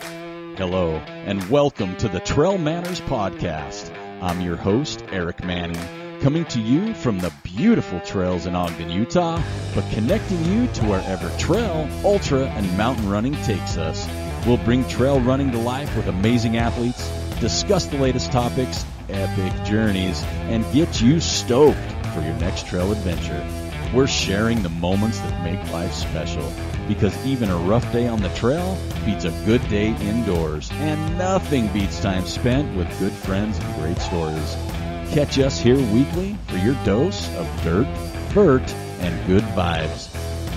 Hello, and welcome to the TrailManners podcast. I'm your host, Eric Manning, coming to you from the beautiful trails in Ogden, Utah, but connecting you to wherever trail, ultra, and mountain running takes us. We'll bring trail running to life with amazing athletes, discuss the latest topics, epic journeys, and get you stoked for your next trail adventure. We're sharing the moments that make life special, because even a rough day on the trail beats a good day indoors, and nothing beats time spent with good friends and great stories. Catch us here weekly for your dose of dirt, vert, and good vibes.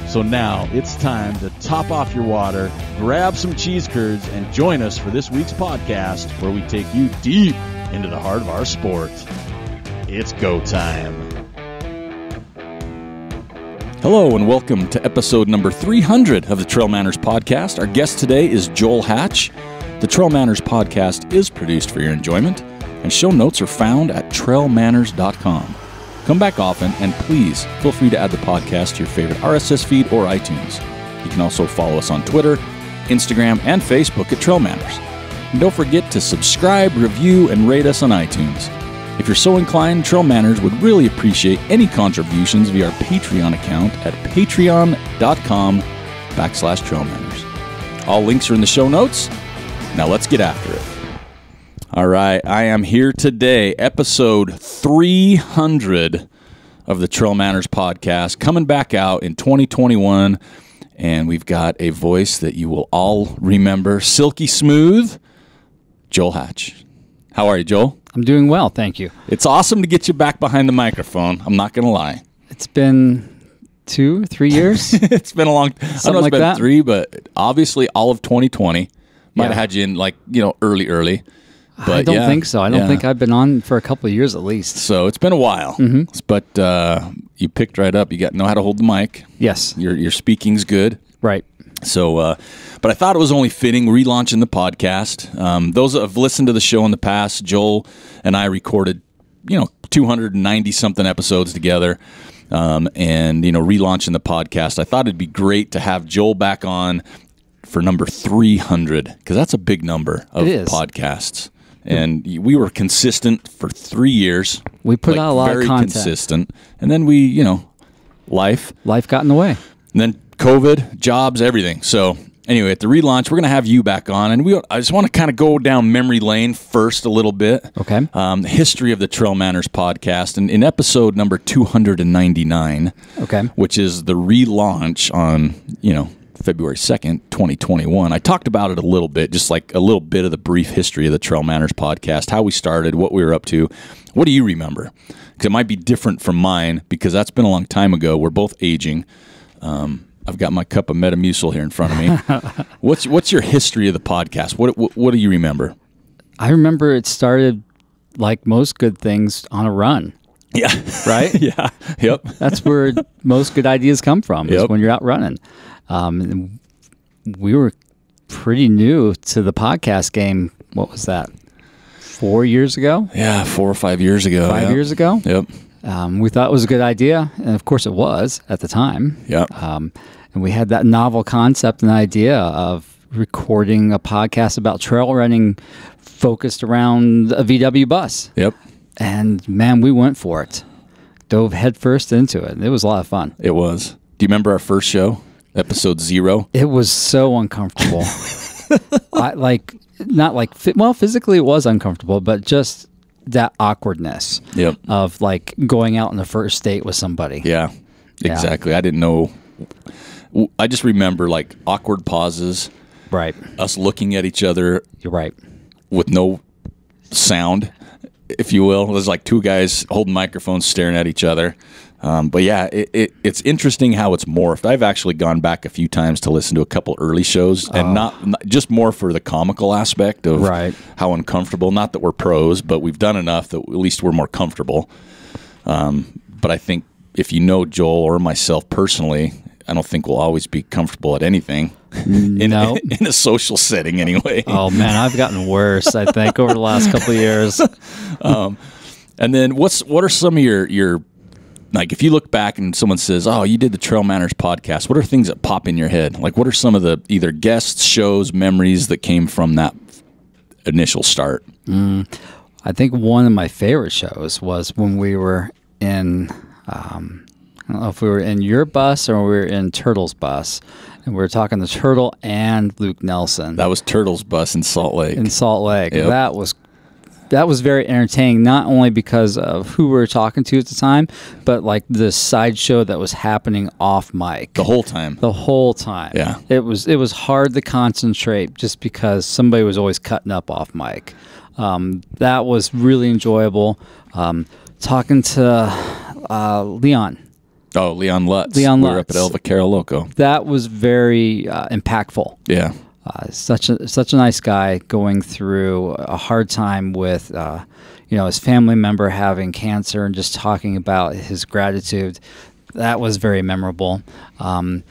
So now it's time to top off your water, grab some cheese curds, and join us for this week's podcast, where we take you deep into the heart of our sport. It's go time. Hello and welcome to episode number 300 of the TrailManners podcast. Our guest today is Joel Hatch. The TrailManners podcast is produced for your enjoyment, and show notes are found at TrailManners.com. Come back often, and please feel free to add the podcast to your favorite RSS feed or iTunes. You can also follow us on Twitter, Instagram, and Facebook at TrailManners. And don't forget to subscribe, review, and rate us on iTunes. If you're so inclined, TrailManners would really appreciate any contributions via our Patreon account at patreon.com/TrailManners. All links are in the show notes. Now let's get after it. All right, I am here today, episode 300 of the TrailManners podcast, coming back out in 2021, and we've got a voice that you will all remember, silky smooth, Joel Hatch. How are you, Joel? I'm doing well, thank you. It's awesome to get you back behind the microphone. I'm not going to lie. It's been 2-3 years. It's been a long time. I don't know if it's been 3, but obviously all of 2020 might have had you in early. But I don't think so. I don't think I've been on for a couple of years at least. So it's been a while. Mm-hmm. But you picked right up. You know how to hold the mic. Yes. Your speaking's good. Right. So, but I thought it was only fitting relaunching the podcast. Those that have listened to the show in the past, Joel and I recorded, 290-something episodes together, and, relaunching the podcast. I thought it'd be great to have Joel back on for number 300, because that's a big number of podcasts. And we were consistent for 3 years. We put out a lot of content. Very consistent. And then we, life got in the way. And then COVID, jobs, everything. So anyway, at the relaunch, we're going to have you back on. And I just want to kind of go down memory lane first a little bit. Okay. History of the TrailManners podcast. And in episode number 299, which is the relaunch on, February 2nd, 2021, I talked about it a little bit, just like a little bit of the brief history of the TrailManners podcast, how we started, what we were up to. What do you remember? Because it might be different from mine, because that's been a long time ago. We're both aging. I've got my cup of Metamucil here in front of me. What's your history of the podcast? What do you remember? I remember it started, like most good things, on a run. Yeah. Right? Yeah. Yep. That's where most good ideas come from, is when you're out running. We were pretty new to the podcast game. What was that? 4 years ago? Yeah, 4 or 5 years ago. 5 years ago? Yep. We thought it was a good idea, and of course it was at the time. Yep. And we had that novel concept and idea of recording a podcast about trail running focused around a VW bus. Yep. And man, we went for it. Dove headfirst into it. It was a lot of fun. It was. Do you remember our first show? Episode 0? It was so uncomfortable. Physically it was uncomfortable, but just that awkwardness of going out on the first date with somebody. Yeah, exactly. I didn't know. I just remember awkward pauses. Right. Us looking at each other. You're right. With no sound, if you will. There's two guys holding microphones staring at each other. But yeah, it's interesting how it's morphed. I've actually gone back a few times to listen to a couple early shows, and not just more for the comical aspect of how uncomfortable. Not that we're pros, but we've done enough that at least we're more comfortable. But I think if you know Joel or myself personally, I don't think we'll always be comfortable at anything. In a social setting, anyway. Oh man, I've gotten worse, I think, over the last couple of years. And then what are some of your like if you look back and someone says, "Oh, you did the TrailManners podcast," what are things that pop in your head? Like, what are some of the either guests, shows, memories that came from that initial start? I think one of my favorite shows was when we were in, I don't know if we were in your bus or we were in Turtle's bus, and we were talking to Turtle and Luke Nelson. That was Turtle's bus in Salt Lake. Yep. That was very entertaining, not only because of who we were talking to at the time, but like the sideshow that was happening off mic. The whole time. Yeah. It was hard to concentrate just because somebody was always cutting up off mic. That was really enjoyable. Talking to Leon. Oh, Leon Lutz. We were up at El Vaquero Loco. That was very impactful. Yeah. Such a nice guy going through a hard time with, his family member having cancer and just talking about his gratitude. That was very memorable. All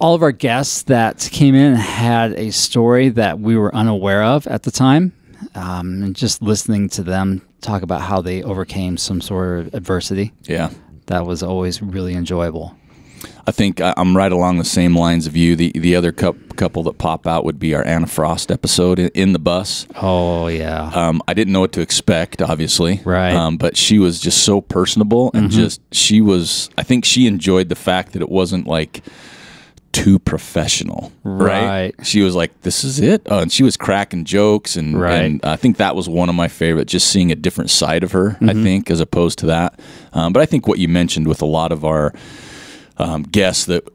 of our guests that came in had a story that we were unaware of at the time, and just listening to them talk about how they overcame some sort of adversity. Yeah. That was always really enjoyable. I think I'm right along the same lines of you. The other couple that pop out would be our Anna Frost episode in the bus. Oh, yeah. I didn't know what to expect, obviously. Right. But she was just so personable and I think she enjoyed the fact that it wasn't like too professional. Right. She was like, this is it. And she was cracking jokes. And I think that was one of my favorite, just seeing a different side of her, I think, as opposed to that. But I think what you mentioned with a lot of our guess that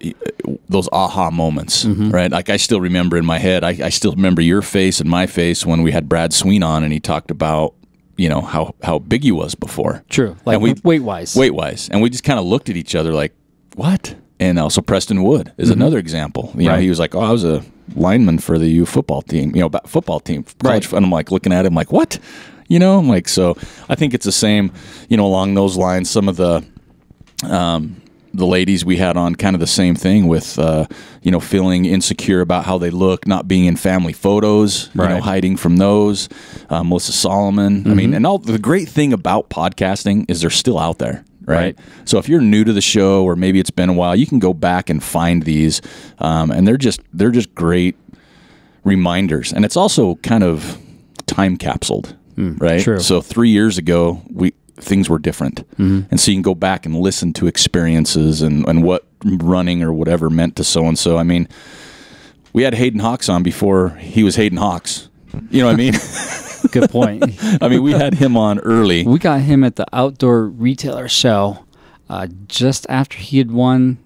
those aha moments, right? Like I still remember in my head, I still remember your face and my face when we had Brad Sween on and he talked about, how big he was before. True. Like weight-wise. Weight-wise. And we just kind of looked at each other like, what? And also Preston Wood is another example. You know, he was like, oh, I was a lineman for the U football team, football team. College. And I'm like looking at him like, what? I'm like, so I think it's the same, along those lines. Some of the ladies we had on, kind of the same thing with, feeling insecure about how they look, not being in family photos, hiding from those. Melissa Solomon. I mean, and all the great thing about podcasting is they're still out there. Right. So if you're new to the show, or maybe it's been a while, you can go back and find these, and they're just great reminders. And it's also kind of time capsuled, right? True. So 3 years ago, things were different, and so you can go back and listen to experiences and what running or whatever meant to so and so. I mean, we had Hayden Hawks on before he was Hayden Hawks. You know what I mean? Good point. I mean, we had him on early. We got him at the Outdoor Retailer Show just after he had won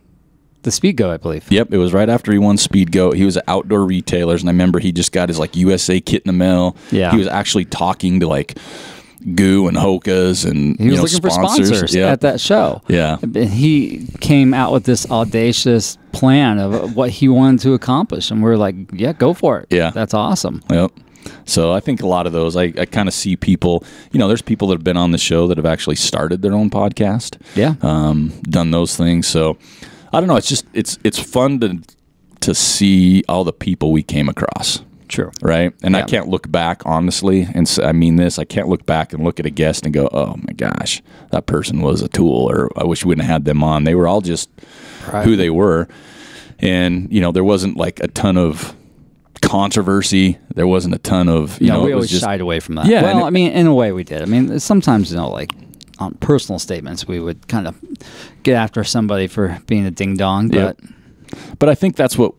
the Speed Go, I believe. Yep, it was right after he won Speed Go. He was at Outdoor Retailers, and I remember he just got his USA kit in the mail. Yeah. He was actually talking to Goo and Hoka's and he was looking for sponsors at that show. Yeah. And he came out with this audacious plan of what he wanted to accomplish, and we're like, yeah, go for it. Yeah. That's awesome. Yep. So I think a lot of those, I kind of see people, there's people that have been on the show that have actually started their own podcast. Yeah. Done those things. So I don't know. It's just, it's fun to see all the people we came across. True. Right. And I can't look back, honestly. And I mean this, I can't look back and look at a guest and go, oh my gosh, that person was a tool, or I wish we wouldn't have had them on. They were all just who they were. And, there wasn't like a ton of controversy. There wasn't a ton of, we always shied away from that. Yeah. Well, I mean, in a way we did. I mean, sometimes, like on personal statements, we would kind of get after somebody for being a ding dong. But I think that's what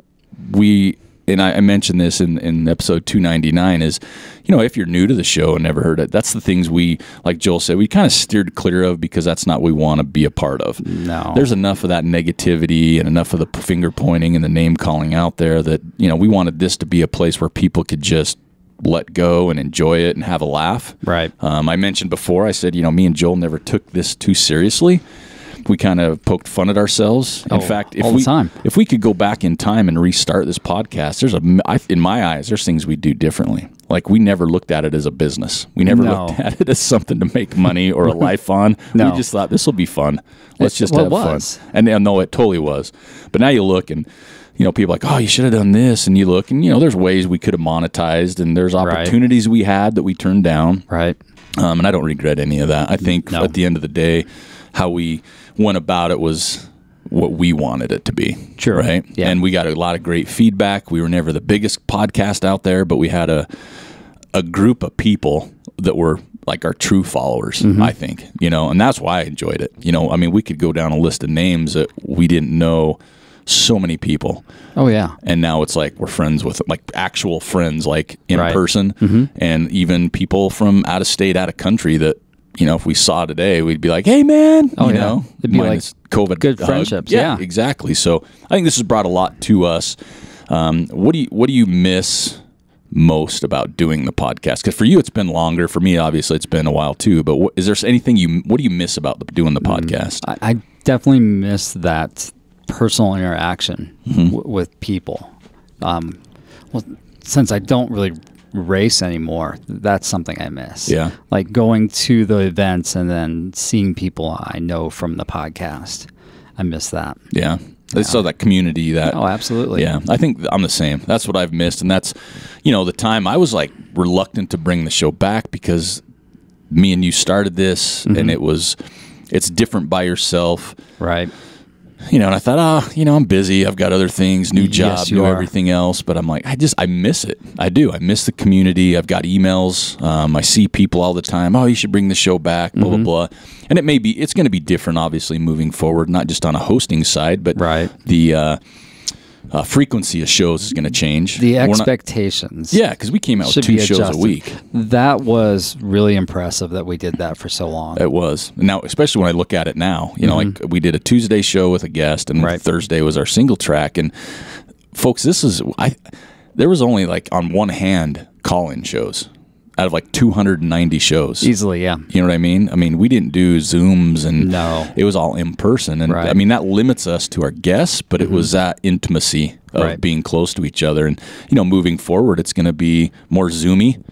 and I mentioned this in episode 299 is, if you're new to the show and never heard it, that's the things we, like Joel said, we kind of steered clear of because that's not what we want to be a part of. No. There's enough of that negativity and enough of the finger pointing and the name calling out there that, we wanted this to be a place where people could just let go and enjoy it and have a laugh. Right. I mentioned before, I said, me and Joel never took this too seriously. We kind of poked fun at ourselves. In fact, if we could go back in time and restart this podcast, in my eyes, there's things we do differently. Like we never looked at it as a business. We never looked at it as something to make money or a life on. We just thought this will be fun. Let's just have fun. And no, it totally was. But now you look and people are like, oh, you should have done this. And you look and, there's ways we could have monetized and there's opportunities we had that we turned down. Right. And I don't regret any of that. I think at the end of the day, how we went about it was what we wanted it to be. Sure. Right. Yeah. And we got a lot of great feedback. We were never the biggest podcast out there, but we had a group of people that were like our true followers, I think, and that's why I enjoyed it. I mean, we could go down a list of names that we didn't know, so many people. Oh yeah. And now it's like we're friends with like actual friends, like in Right. person, and even people from out of state, out of country that, if we saw today, we'd be like, "Hey, man!" Oh, yeah. It'd be like COVID good hug. friendships. Yeah, Yeah. exactly. So I think this has brought a lot to us. What do you miss most about doing the podcast? Because for you, it's been longer. For me, obviously, it's been a while too. But is there anything what do you miss about doing the podcast? I definitely miss that personal interaction with people. Well, since I don't really race anymore, that's something I miss. Yeah. Like going to the events and then seeing people I know from the podcast. I miss that. Yeah. So that community, Oh, absolutely. Yeah, I think I'm the same. That's what I've missed. And that's, the time I was like reluctant to bring the show back because me and you started this and it's different by yourself. Right. And I thought, I'm busy. I've got other things, new job, Yes, you are. everything else. But I'm like, I miss it. I do. I miss the community. I've got emails. I see people all the time. Oh, you should bring the show back, blah, blah, blah. And it's going to be different, obviously, moving forward, not just on a hosting side, but Right. the frequency of shows is going to change. The expectations. Because we came out with should 2 be shows adjusted. a week. That was really impressive that we did that for so long. It was. Now, especially when I look at it now, like we did a Tuesday show with a guest, and Right. Thursday was our single track. And folks, there was only like on one hand call-in shows out of like 290 shows. Easily, yeah. You know what I mean? I mean, we didn't do Zooms, and No. it was all in person. And Right. I mean, that limits us to our guests, but it was that intimacy of Right. being close to each other. And, moving forward, it's going to be more Zoomy,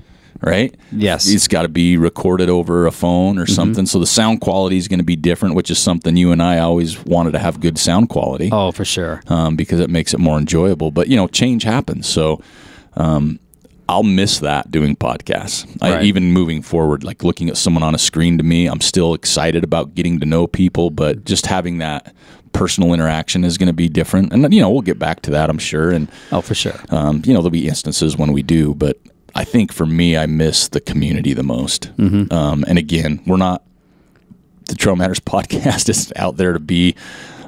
right? Yes. It's got to be recorded over a phone or something. So the sound quality is going to be different, which is something you and I always wanted to have good sound quality. Oh, for sure. Because it makes it more enjoyable. But, change happens. So, I'll miss that doing podcasts. Right. Even moving forward, like looking at someone on a screen, to me, I'm still excited about getting to know people, but just having that personal interaction is going to be different. And, we'll get back to that, I'm sure. And, Oh, for sure. there'll be instances when we do, but I think for me, I miss the community the most. And again, the TrailManners podcast is out there to be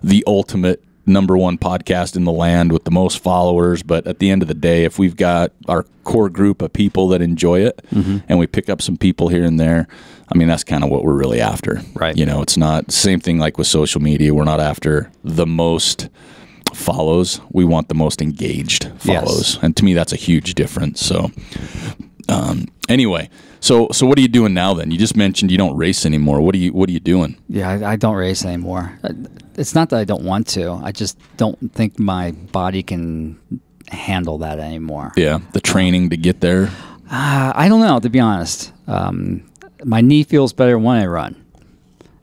the ultimate #1 podcast in the land with the most followers. But at the end of the day, if we've got our core group of people that enjoy it and we pick up some people here and there, I mean, that's kind of what we're really after. Right. It's not same thing like with social media. We're not after the most follows. We want the most engaged follows. Yes. And to me, that's a huge difference. So anyway, so what are you doing now then? You just mentioned you don't race anymore. What are you doing? Yeah, I don't race anymore. It's not that I don't want to. I just don't think my body can handle that anymore. Yeah, the training to get there. I don't know, to be honest. My knee feels better when I run.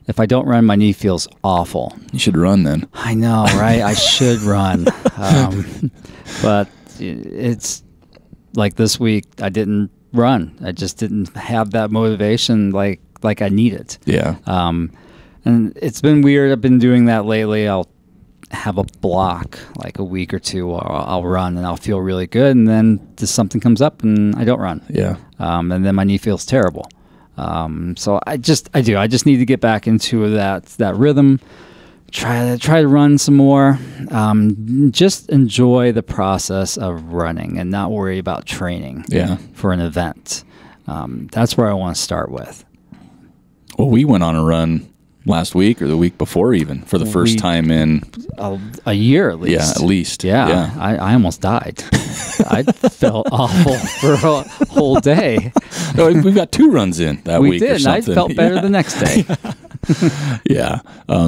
If I don't run, my knee feels awful. You should run then. I know, right? I should run. But it's like this week, I didn't run. I just didn't have that motivation like I needed. Yeah. And it's been weird. I've been doing that lately. I'll have a block, like a week or two, or I'll run and I'll feel really good. And then just something comes up and I don't run. Yeah. And then my knee feels terrible. So I just need to get back into that rhythm. Try to run some more. Just enjoy the process of running and not worry about training. Yeah. For an event. That's where I want to start with. Well, we went on a run last week or the week before, even for the first time in a year at least. Yeah, at least. Yeah. I almost died. I felt awful for a whole day. No, we've got 2 runs in that We week. did. Or And I something. felt better the next day. Yeah.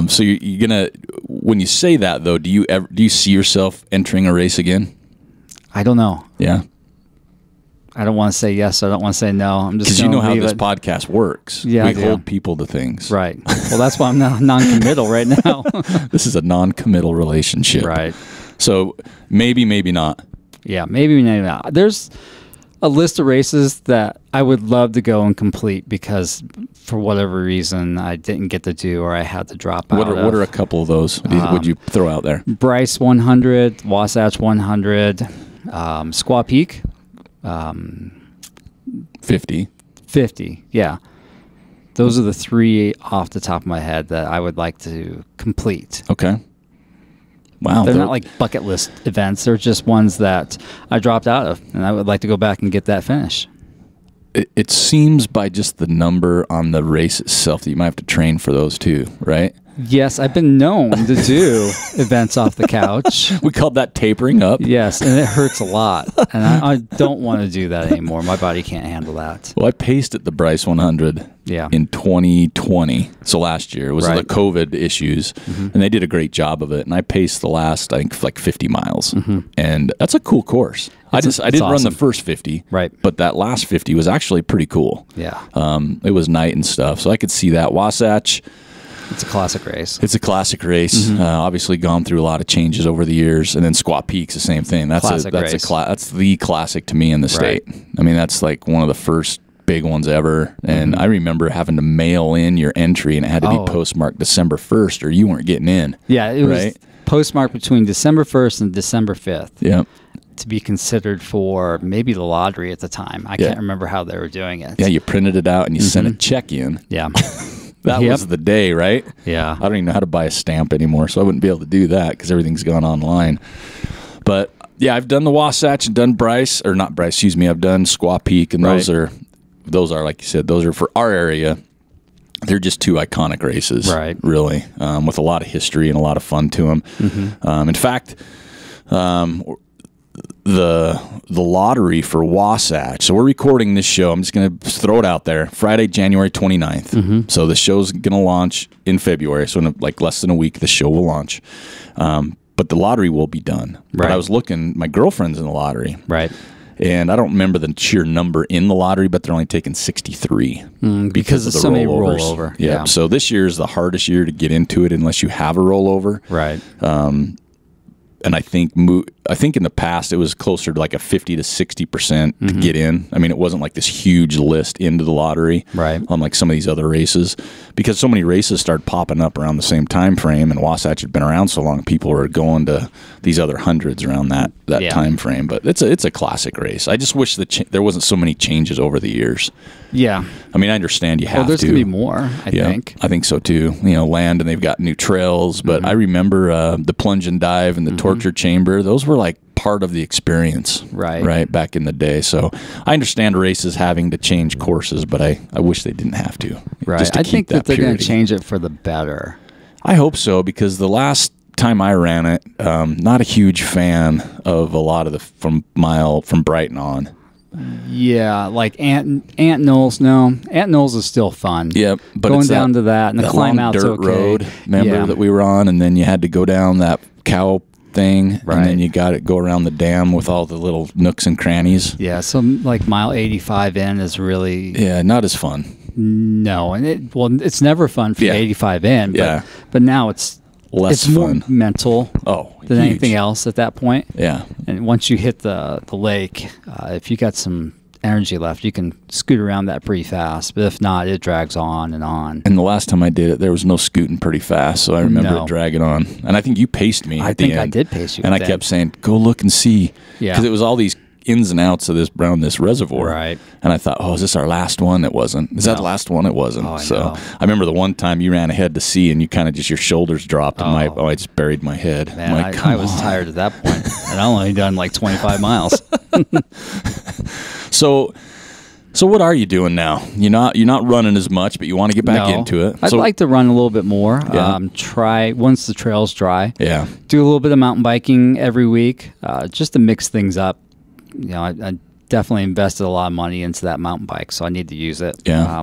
So you're gonna, when you say that though, do you see yourself entering a race again? I don't know. Yeah. I don't want to say yes. I don't want to say no. I'm just Because you know how leave this it. podcast works. Yeah, we I do. hold people to things. Right. Well, that's why I'm non-committal right now. This is a non-committal relationship. Right. So maybe not. Yeah, maybe not. There's a list of races that I would love to go and complete because for whatever reason I didn't get to do, or I had to drop out. What are a couple of those would you throw out there? Bryce 100, Wasatch 100, Squaw Peak 50. 50, yeah. Those are the 3 off the top of my head that I would like to complete. Okay. Wow. They're not like bucket list events. They're just ones that I dropped out of, and I would like to go back and get that finish. It seems by just the number on the race itself that you might have to train for those too, right? Yes, I've been known to do events off the couch. We called that tapering up. Yes, and it hurts a lot. And I don't want to do that anymore. My body can't handle that. Well, I paced at the Bryce 100 in 2020. So last year. It was the COVID issues, and they did a great job of it. And I paced the last, I think, like 50 miles. And that's a cool course. I didn't awesome. Run the first 50, right? But that last 50 was actually pretty cool. Yeah. It was night and stuff, so I could see that. Wasatch. It's a classic race. It's a classic race. Obviously gone through a lot of changes over the years. And then Squaw Peak's the same thing. That's the classic to me in the state. I mean, that's like one of the first big ones ever. And I remember having to mail in your entry, and it had to be postmarked December 1st or you weren't getting in. Yeah, it was postmarked between December 1st and December 5th. Yeah. To be considered for maybe the lottery at the time. I can't remember how they were doing it. Yeah, you printed it out and you sent a check in. Yeah. That was the day, right? Yeah. I don't even know how to buy a stamp anymore, so I wouldn't be able to do that because everything's gone online. But yeah, I've done the Wasatch and done Bryce, or not Bryce, excuse me. I've done Squaw Peak, and those are like you said, those are for our area. They're just 2 iconic races, really, with a lot of history and a lot of fun to them. In fact, the lottery for Wasatch. So we're recording this show. I'm just going to throw it out there. Friday, January 29th. So the show's going to launch in February. So in like less than a week, the show will launch. But the lottery will be done. But I was looking, my girlfriend's in the lottery. Right. And I don't remember the sheer number in the lottery, but they're only taking 63 because of the so many rollover. Yeah. So this year is the hardest year to get into it unless you have a rollover. Right. And I think in the past it was closer to like a 50 to 60% to get in. I mean, it wasn't like this huge list into the lottery, unlike some of these other races, because so many races started popping up around the same time frame, and Wasatch had been around so long, people were going to these other hundreds around that time frame. But it's a classic race. I just wish that there wasn't so many changes over the years. Yeah. I mean, I understand you have there's to. There's going to be more, I think. I think so too. You know, land, and they've got new trails. But I remember the plunge and dive and the torture chamber. Those were like part of the experience, right back in the day. So I understand races having to change courses, but I wish they didn't have to. Right. I think that they're going to change it for the better. I hope so, because the last time I ran it, not a huge fan of a lot of from Brighton on. Yeah, like Ant Knolls. No, Ant Knolls is still fun. Yep, but going down to that and the climb out dirt road. Remember that we were on, and then you had to go down that cow thing, and then you got to go around the dam with all the little nooks and crannies. Yeah, so like mile 85 in is really not as fun. No, and it's never fun for 85 in. But now it's less fun. More mental than huge. anything else at that point. Yeah. And once you hit the lake, if you got some energy left, you can scoot around that pretty fast. But if not, it drags on and on. And the last time I did it, there was no scooting pretty fast, so I remember it dragging on. And I think you paced me at the end. I think I did pace you. And I kept saying, go look and see. Yeah. Because it was all these ins and outs of this reservoir. Right. And I thought, is this our last one? It wasn't. Is that the last one? It wasn't. I rember the one time you ran ahead to see, and you kind of just, your shoulders dropped, and I just buried my head. Man, I was tired at that point. And I only done like 25 miles. So what are you doing now? You're not running as much, but you want to get back into it. I'd like to run a little bit more. Try once the trail's dry. Yeah. Do a little bit of mountain biking every week, just to mix things up. You know, I definitely invested a lot of money into that mountain bike, so I need to use it. Yeah.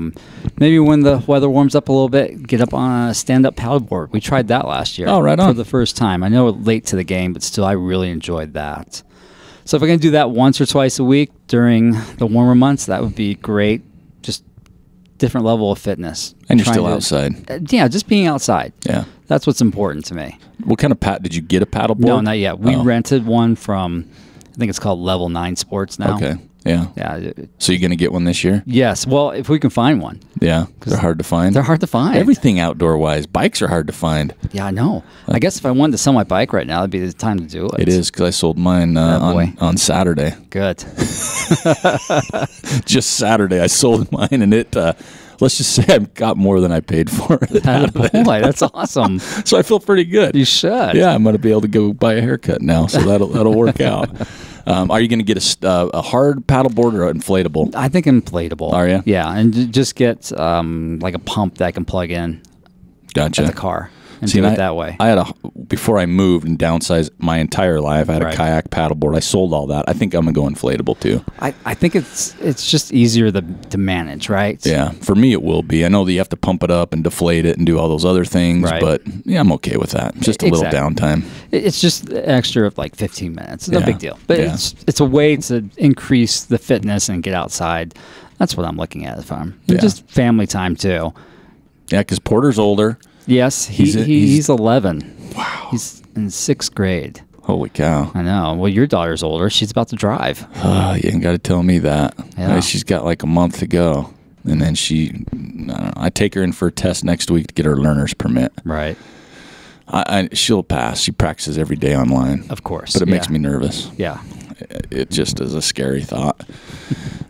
Maybe when the weather warms up a little bit, get up on a stand-up paddleboard. We tried that last year. Oh, right on. For the first time. I know late to the game, but still, I really enjoyed that. So if I can do that once or twice a week during the warmer months, that would be great. Just different level of fitness. And you're still outside. Yeah, just being outside. Yeah. That's what's important to me. What kind of did you get a paddleboard? No, not yet. We rented one from, I think it's called Level 9 Sports now. Okay. Yeah. Yeah. So you're going to get one this year? Yes. Well, if we can find one. Yeah. They're hard to find. They're hard to find. Everything outdoor-wise. Bikes are hard to find. Yeah, I know. I guess if I wanted to sell my bike right now, it'd be the time to do it. It is, because I sold mine on Saturday. Good. Just Saturday. I sold mine, and it... let's just say I got more than I paid for it. Boy, that's awesome. So I feel pretty good. You should. Yeah, I'm going to be able to go buy a haircut now, so that'll work out. Are you going to get a hard paddleboard or an inflatable? I think inflatable. Are you? Yeah, and just get like a pump that I can plug in Gotcha. at the car and do it that way. I had before I moved and downsized my entire life, I had a kayak paddleboard. I sold all that. I think I'm going to go inflatable too. I think it's just easier to manage, right? Yeah, for me it will be. I know that you have to pump it up and deflate it and do all those other things, but yeah, I'm okay with that. Just a little downtime. It's just an extra of like 15 minutes. It's no big deal. But it's a way to increase the fitness and get outside. That's what I'm looking at if I'm just family time too. Yeah, because Porter's older. Yes, he's 11. Wow. He's in 6th grade. Holy cow. I know. Well, your daughter's older. She's about to drive. You ain't got to tell me that. Yeah. She's got like a month to go. And then I take her in for a test next week to get her learner's permit. Right. She'll pass. She practices every day online. Of course. But it makes me nervous. Yeah. It just is a scary thought.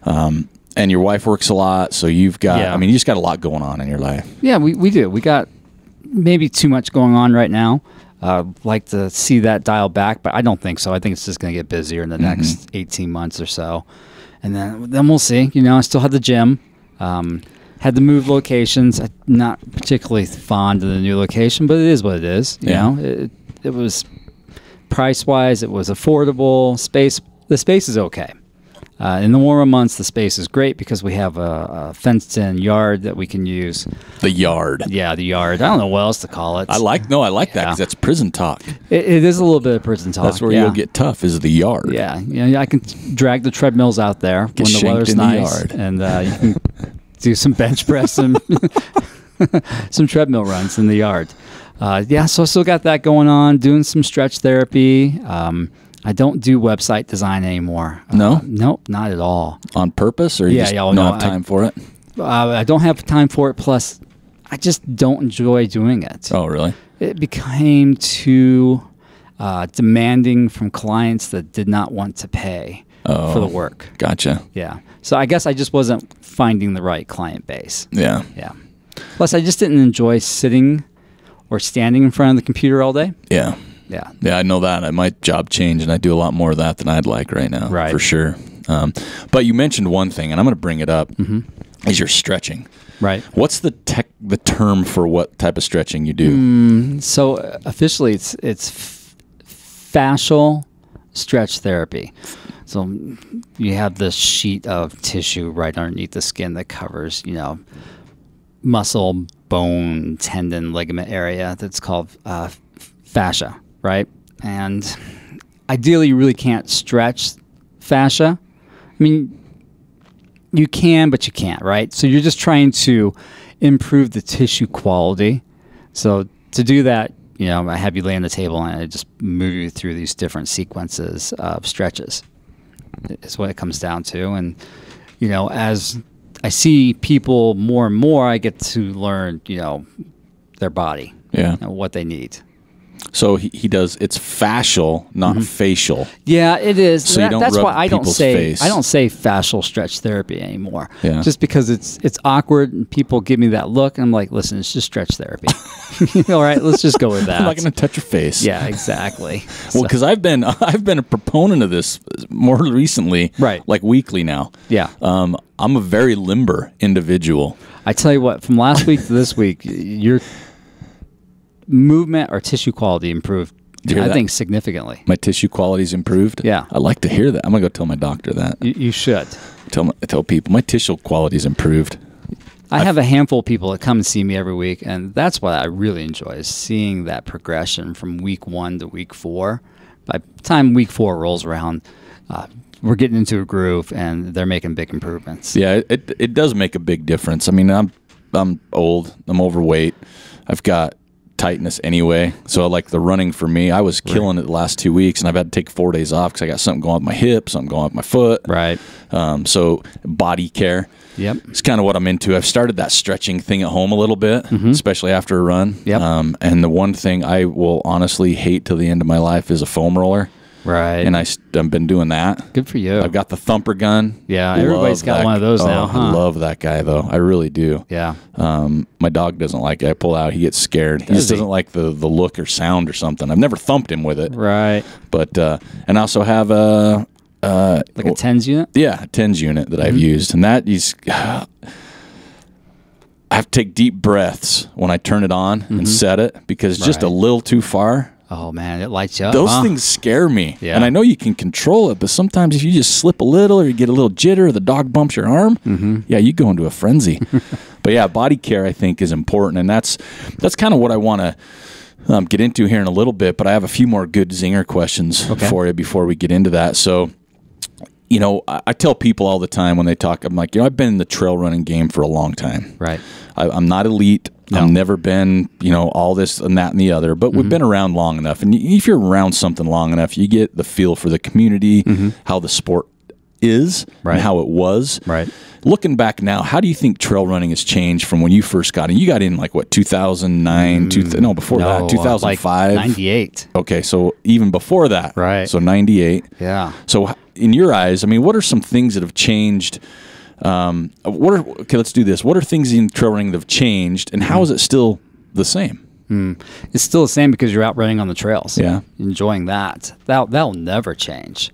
And your wife works a lot, so you've got, you just got a lot going on in your life. Yeah, we do. We got maybe too much going on right now. Like to see that dial back, but I don't think so. I think it's just going to get busier in the next 18 months or so. And then we'll see. I still had the gym. Had to move locations. I'm not particularly fond of the new location, but it is what it is. You know, it was price-wise, it was affordable. The space is okay. In the warmer months, the space is great because we have a fenced-in yard that we can use. The yard. Yeah, the yard. I don't know what else to call it. I like that because that's prison talk. It is a little bit of prison talk. That's where you'll get tough is the yard. Yeah, I can drag the treadmills out there when the weather's nice, and you can do some bench press and some treadmill runs in the yard. So I still got that going on. Doing some stretch therapy. I don't do website design anymore. No? Nope, not at all. On purpose, or you just don't have time for it? I don't have time for it, plus I just don't enjoy doing it. Oh, really? It became too demanding from clients that did not want to pay for the work. Gotcha. Yeah. So I guess I just wasn't finding the right client base. Yeah. Yeah. Plus, I just didn't enjoy sitting or standing in front of the computer all day. Yeah. Yeah. Yeah, I know that. My job changed, and I do a lot more of that than I'd like right now. Right. For sure. But you mentioned one thing, and I'm going to bring it up, is your stretching. Right. What's the term for what type of stretching you do? So officially, it's fascial stretch therapy. So you have this sheet of tissue right underneath the skin that covers, muscle, bone, tendon, ligament area that's called fascia, right? And ideally, you really can't stretch fascia. I mean, you can, but you can't, right? So you're just trying to improve the tissue quality. So to do that, I have you lay on the table and I just move you through these different sequences of stretches. Is what it comes down to. And, as I see people more and more, I get to learn, their body, what they need. So he does. It's fascial, not facial. Yeah, it is. So you don't that's rub why I don't say face. fascial stretch therapy anymore. Yeah. Just because it's awkward and people give me that look, and I'm like, listen, it's just stretch therapy. All right, let's just go with that. I'm not going to touch your face. Yeah, exactly. Well, because I've been a proponent of this more recently, right? Like weekly now. Yeah. I'm a very limber individual. I tell you what, from last week to this week, your movement or tissue quality improved, I think, significantly. My tissue quality's improved? Yeah. I like to hear that. I'm going to go tell my doctor that. You should. Tell people my tissue quality's improved. I have a handful of people that come and see me every week, and that's what I really enjoy, is seeing that progression from week 1 to week 4. By the time week 4 rolls around, we're getting into a groove, and they're making big improvements. Yeah, it does make a big difference. I mean, I'm old. I'm overweight. I've got tightness anyway. So like the running for me, I was killing it the last 2 weeks, and I've had to take 4 days off because I got something going with my hip, something going with my foot. Right. So body care. Yep. It's kind of what I'm into. I've started that stretching thing at home a little bit, especially after a run. Yep. And the one thing I will honestly hate till the end of my life is a foam roller. Right. And I've been doing that. Good for you. I've got the thumper gun. Yeah, everybody's got one of those now, huh? I love that guy, though. I really do. Yeah. My dog doesn't like it. I pull out, he gets scared. He just doesn't like the look or sound or something. I've never thumped him with it. Right. But and I also have a a TENS unit? Yeah, a TENS unit that I've used. And that is... I have to take deep breaths when I turn it on and set it, because just a little too far. Oh, man, it lights you up. Those things scare me. Yeah. And I know you can control it, but sometimes if you just slip a little or you get a little jitter or the dog bumps your arm, yeah, you go into a frenzy. But yeah, body care, I think, is important. And that's kind of what I want to get into here in a little bit. But I have a few more good zinger questions for you before we get into that. So, you know, I tell people all the time when they talk, I'm like, you know, I've been in the trail running game for a long time. Right. I'm not elite. No. I've never been, you know, all this and that and the other, but we've been around long enough. And if you're around something long enough, you get the feel for the community, how the sport is, and how it was. Right. Looking back now, how do you think trail running has changed from when you first got in? You got in like what, 2009? Before that, 2005? Like 98. Okay, so even before that. Right. So 98. Yeah. So in your eyes, I mean, what are some things that have changed? Let's do this. What are things in trail running that have changed, and how is it still the same? It's still the same because you're out running on the trails. Yeah. Enjoying that. That'll never change.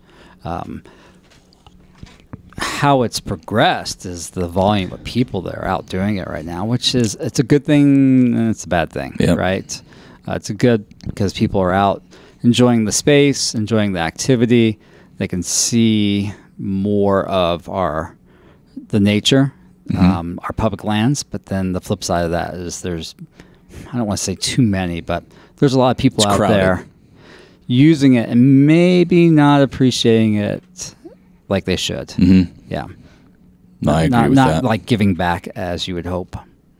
How it's progressed is the volume of people that are out doing it right now, which is, it's a good thing and it's a bad thing, right? It's a good because people are out enjoying the space, enjoying the activity. They can see more of the nature, our public lands. But then the flip side of that is I don't want to say too many, but there's a lot of people out there using it and maybe not appreciating it like they should. Yeah. No, I agree with that. Not like giving back as you would hope.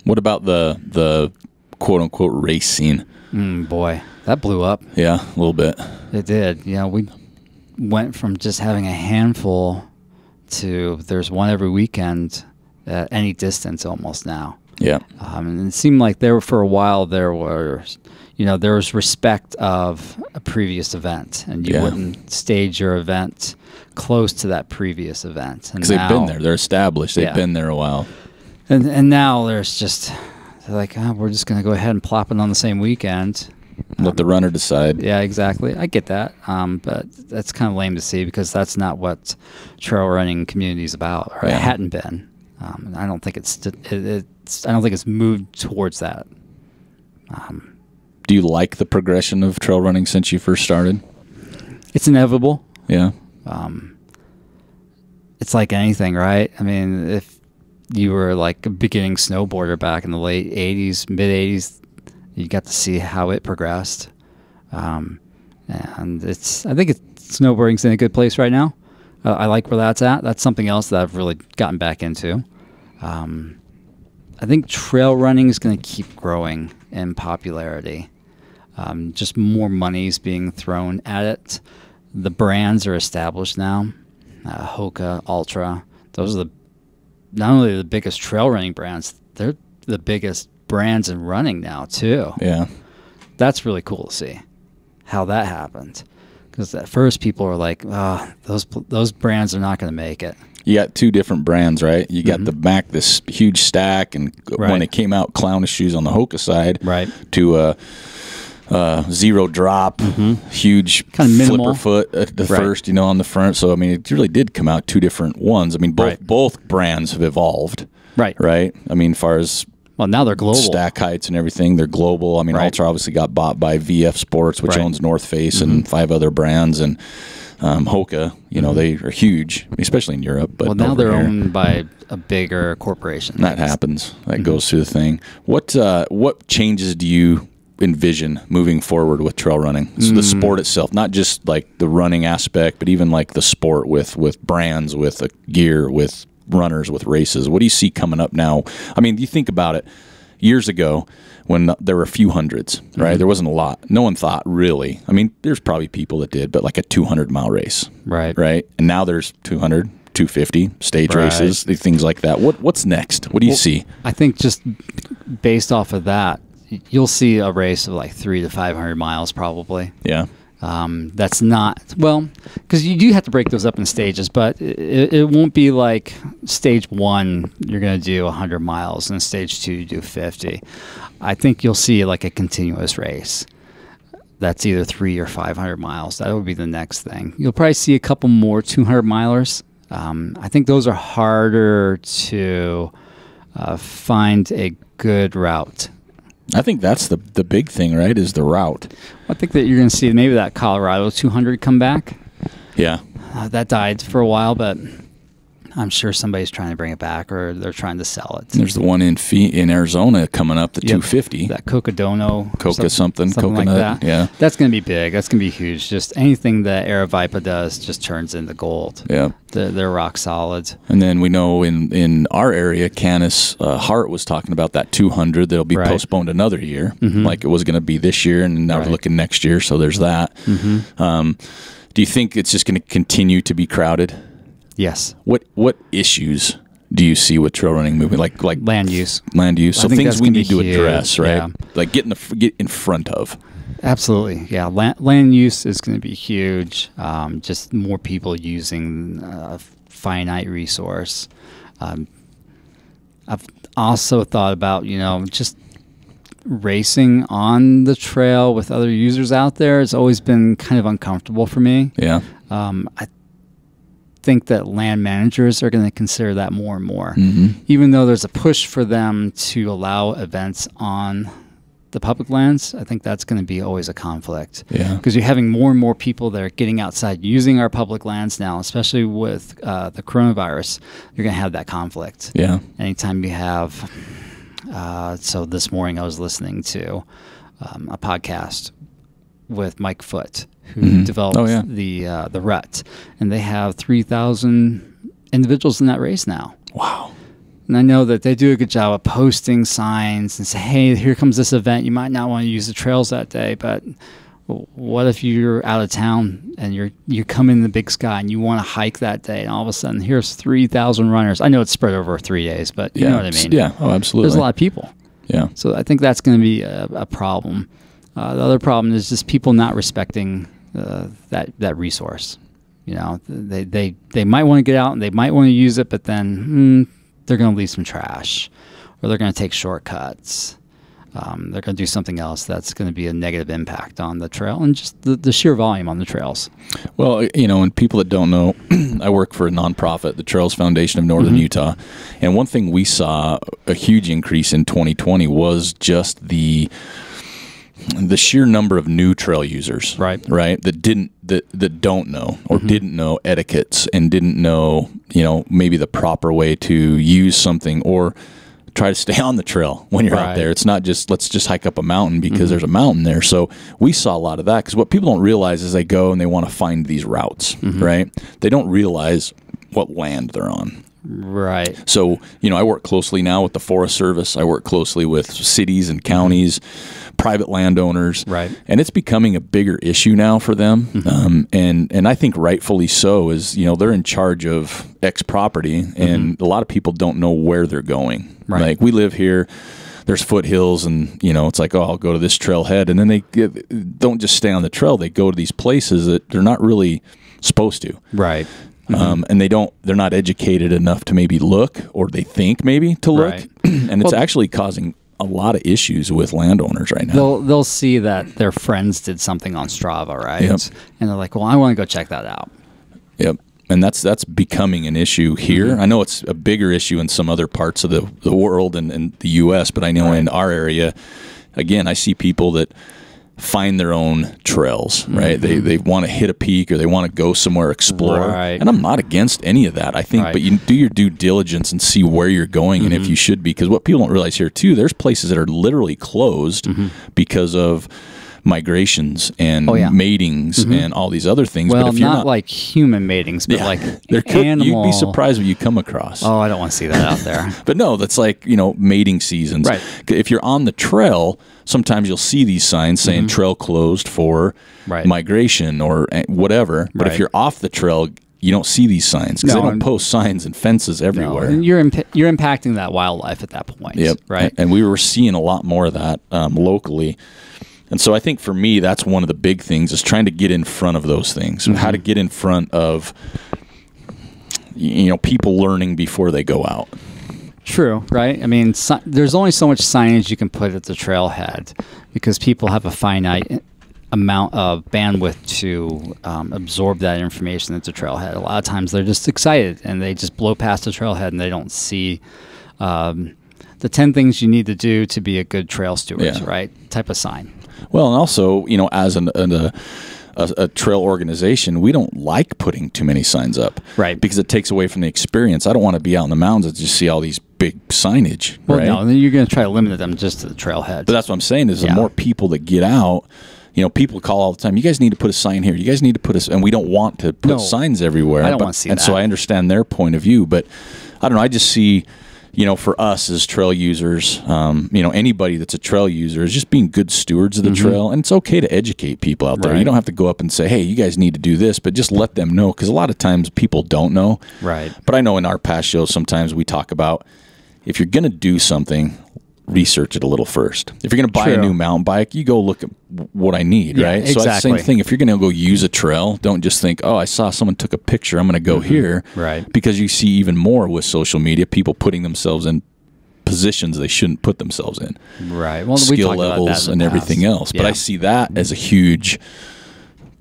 What about the quote unquote race scene? Boy, that blew up. Yeah, a little bit. It did. You know, we went from just having a handful to there's one every weekend at any distance almost now. Yeah. And it seemed like for a while there was respect of a previous event, and you wouldn't stage your event close to that previous event. Because they've been there. They're established. They've been there a while. And now there's they're like, we're just going to go ahead and plop it on the same weekend. Let the runner decide. Yeah, exactly. I get that. But that's kind of lame to see because that's not what trail running community is about, or it hadn't been. I don't think I don't think it's moved towards that. Do you like the progression of trail running since you first started? It's inevitable. Yeah. It's like anything, right? I mean, if you were like a beginning snowboarder back in the late 80s, mid 80s, you got to see how it progressed. And I think snowboarding's in a good place right now. I like where that's at. That's something else that I've really gotten back into. I think trail running is going to keep growing in popularity. Just more money's being thrown at it. The brands are established now. Hoka, Ultra. Those are not only the biggest trail running brands, they're the biggest brands in running now too. Yeah. That's really cool to see how that happened. Because at first people were like, those brands are not going to make it. You got two different brands, right? You got the Mac, this huge stack, and when it came out, clownish shoes on the Hoka side, to zero drop, huge kind of flipper foot at the first, on the front. So I mean, it really did come out two different ones. I mean, both brands have evolved, right? I mean, as far as now they're global stack heights and everything. They're global. I mean, Ultra obviously got bought by VF Sports, which owns North Face and 5 other brands, and Hoka, they are huge, especially in Europe. But now they're owned by a bigger corporation. That happens. That goes through the thing. What changes do you envision moving forward with trail running? So the sport itself, not just like the running aspect, but even like the sport with brands, with gear, with runners, with races. What do you see coming up now? I mean, you think about it. years ago when there were a few hundreds, right? There wasn't a lot. No one thought really. I mean, there's probably people that did, but like a 200-mile race, right? And now there's 200, 250 stage races, things like that. What's next? What do you see? I think just based off of that, you'll see a race of like 300 to 500 miles probably. Yeah. That's not, well, because you do have to break those up in stages, but it won't be like stage 1, you're going to do 100 miles, and stage 2, you do 50. I think you'll see like a continuous race. That's either 300 or 500 miles. That would be the next thing. You'll probably see a couple more 200 milers. I think those are harder to find a good route. I think that's the big thing, right, is the route. I think that you're going to see maybe that Colorado 200 come back. Yeah. That died for a while, but I'm sure somebody's trying to bring it back, or they're trying to sell it. There's the one in Arizona coming up, the 250. That Coconut. Something coconut, like that. Yeah. That's going to be big. That's going to be huge. Just anything that Aravaipa does just turns into gold. Yeah. They're rock solid. And then we know in our area, Canis Hart was talking about that 200 that'll be postponed another year, like it was going to be this year, and now we're looking next year, so there's that. Do you think it's just going to continue to be crowded? Yes. What issues do you see with trail running movement, like land use? So things we need to address, right? Yeah. Like get in front of. Absolutely, yeah. Land use is going to be huge. Just more people using a finite resource. I've also thought about just racing on the trail with other users out there. It's always been kind of uncomfortable for me. Yeah. I think that land managers are going to consider that more and more, even though there's a push for them to allow events on the public lands. I think that's going to be always a conflict, because you're having more and more people that are getting outside using our public lands now, especially with the coronavirus. You're going to have that conflict. Yeah. Anytime you have, so this morning I was listening to a podcast with Mike Foote, who developed the rut, and they have 3,000 individuals in that race now. Wow. And I know that they do a good job of posting signs and say, hey, here comes this event. You might not want to use the trails that day, but what if you're out of town and you come in the big sky and you want to hike that day, and all of a sudden here's 3,000 runners. I know it's spread over 3 days, but you know what I mean? Yeah, oh, absolutely. There's a lot of people. Yeah. So I think that's going to be a problem. The other problem is just people not respecting that resource. They might want to get out and they might want to use it, but then they're going to leave some trash, or they're going to take shortcuts. They're going to do something else that's going to be a negative impact on the trail and just the sheer volume on the trails. Well, and people that don't know, I work for a nonprofit, the Trails Foundation of Northern Utah, and one thing we saw a huge increase in 2020 was just the sheer number of new trail users, right, that don't know or didn't know etiquettes and didn't know, maybe the proper way to use something or try to stay on the trail when you're out there. It's not just let's just hike up a mountain because there's a mountain there. So we saw a lot of that, because what people don't realize is they go and they want to find these routes, right? They don't realize what land they're on. Right. So, I work closely now with the Forest Service. I work closely with cities and counties, private landowners. Right. And it's becoming a bigger issue now for them. And I think rightfully so, is, they're in charge of X property, and a lot of people don't know where they're going. Right. Like, we live here, there's foothills, and, it's like, oh, I'll go to this trailhead. And then they don't just stay on the trail. They go to these places that they're not really supposed to. Right. And they're not educated enough to maybe look, or they think maybe to look. Right. And it's actually causing a lot of issues with landowners right now. They'll see that their friends did something on Strava, right? Yep. And they're like, well, I want to go check that out. Yep. And that's becoming an issue here. I know it's a bigger issue in some other parts of the world and the U.S., but I know in our area, again, I see people that find their own trails, right? They want to hit a peak, or they want to go somewhere, explore. Right. And I'm not against any of that, I think, but you do your due diligence and see where you're going and if you should be. Because what people don't realize here, too, there's places that are literally closed because of migrations and matings and all these other things. Well, but if you're not like human matings, but like animal. You'd be surprised what you come across. Oh, I don't want to see that out there. But no, that's like, mating seasons. Right. If you're on the trail, sometimes you'll see these signs saying trail closed for migration or whatever. But if you're off the trail, you don't see these signs because they don't post signs and fences everywhere. No, and you're impacting that wildlife at that point. Yep. Right. And we were seeing a lot more of that locally. And so I think for me, that's one of the big things is trying to get in front of those things, how to get in front of, people learning before they go out. True, right? I mean, there's only so much signage you can put at the trailhead because people have a finite amount of bandwidth to absorb that information at the trailhead. A lot of times they're just excited and they just blow past the trailhead and they don't see the 10 things you need to do to be a good trail steward, right? Type of sign. Well, and also, as a trail organization, we don't like putting too many signs up, right? Because it takes away from the experience. I don't want to be out in the mountains and just see all these big signage. Well, right? no, then you're going to try to limit them just to the trailhead. But that's what I'm saying is the more people that get out, people call all the time. You guys need to put a sign here. You guys need to put and we don't want to put signs everywhere. I don't want to see that. And so I understand their point of view, but I don't know. I just see. For us as trail users, anybody that's a trail user is just being good stewards of the trail. And it's okay to educate people out there. Right. You don't have to go up and say, hey, you guys need to do this, but just let them know. Because a lot of times people don't know. Right. But I know in our past shows, sometimes we talk about if you're going to do something, research it a little first. If you're going to buy a new mountain bike, you go look at what I need, right? Exactly. So that's the same thing. If you're going to go use a trail, don't just think, oh, I saw someone took a picture, I'm going to go here. Right. Because you see even more with social media, people putting themselves in positions they shouldn't put themselves in. Right. Well, skill levels and everything else. But I see that as a huge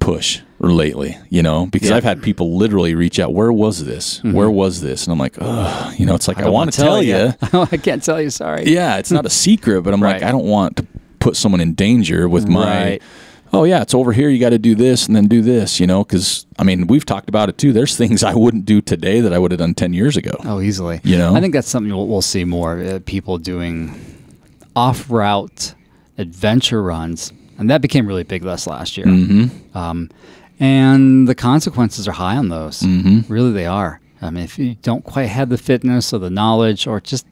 push lately, because I've had people literally reach out, where was this? Where was this? And I'm like, oh, it's like, I want to tell you. I can't tell you, sorry. Yeah, it's not a secret, but I'm like, I don't want to put someone in danger with my, oh yeah, it's over here, you got to do this and then do this, because, we've talked about it too. There's things I wouldn't do today that I would have done 10 years ago. Oh, easily. I think that's something we'll see more, people doing off-route adventure runs. And that became really big last year. And the consequences are high on those. Really, they are. If you don't quite have the fitness or the knowledge or just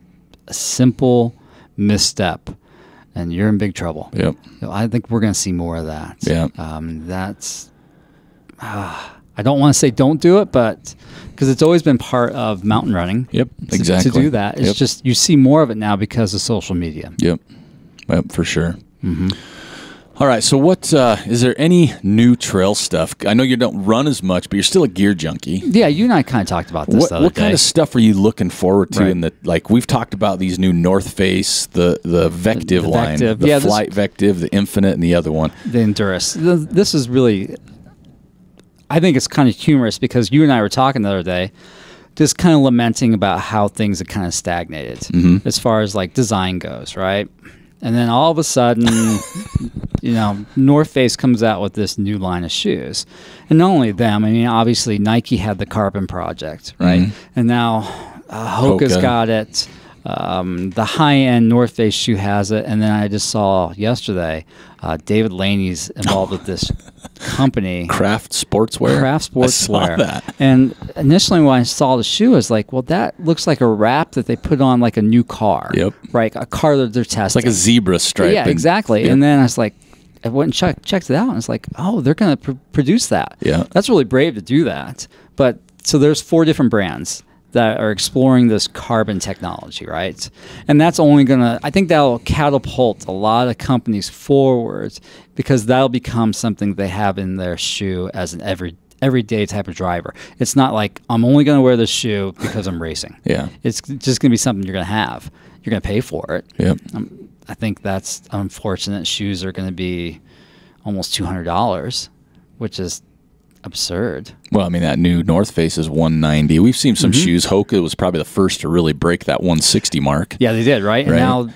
a simple misstep, and you're in big trouble. Yep. I think we're going to see more of that. Yeah. I don't want to say don't do it, but because it's always been part of mountain running. Yep, exactly. To do that. It's just you see more of it now because of social media. Yep, for sure. All right, so what is there any new trail stuff? I know you don't run as much, but you're still a gear junkie. Yeah, you and I kind of talked about this the other What day. kind of stuff are you looking forward to? In we've talked about these new North Face, the Vective line, the Flight Vective, the Infinite, and the other one, the Endurus. This is really, I think it's kind of humorous because you and I were talking the other day, just kind of lamenting about how things have kind of stagnated as far as like design goes, right? And then all of a sudden, North Face comes out with this new line of shoes. And not only them, obviously Nike had the Carbon Project, right? And now Hoka's got it. The high-end North Face shoe has it. And then I just saw yesterday, David Laney's involved with this company. Craft Sportswear? I saw that. And initially when I saw the shoe, I was like, well, that looks like a wrap that they put on like a new car. Yep. Right? A car that they're testing. It's like a zebra stripe. Yeah, exactly. Yep. And then I was like, I went and checked it out, and it's like, oh, they're going to produce that. Yeah. That's really brave to do that. But so there's 4 different brands that are exploring this carbon technology, right? And that's only going to, I think that'll catapult a lot of companies forward because that'll become something they have in their shoe as an everyday type of driver. It's not like, I'm only going to wear this shoe because I'm racing. Yeah. It's just going to be something you're going to have. You're going to pay for it. Yep. I think that's unfortunate. Shoes are going to be almost $200, which is absurd. Well, that new North Face is $190. We've seen some shoes. Hoka was probably the first to really break that $160 mark. Yeah, they did, right? And now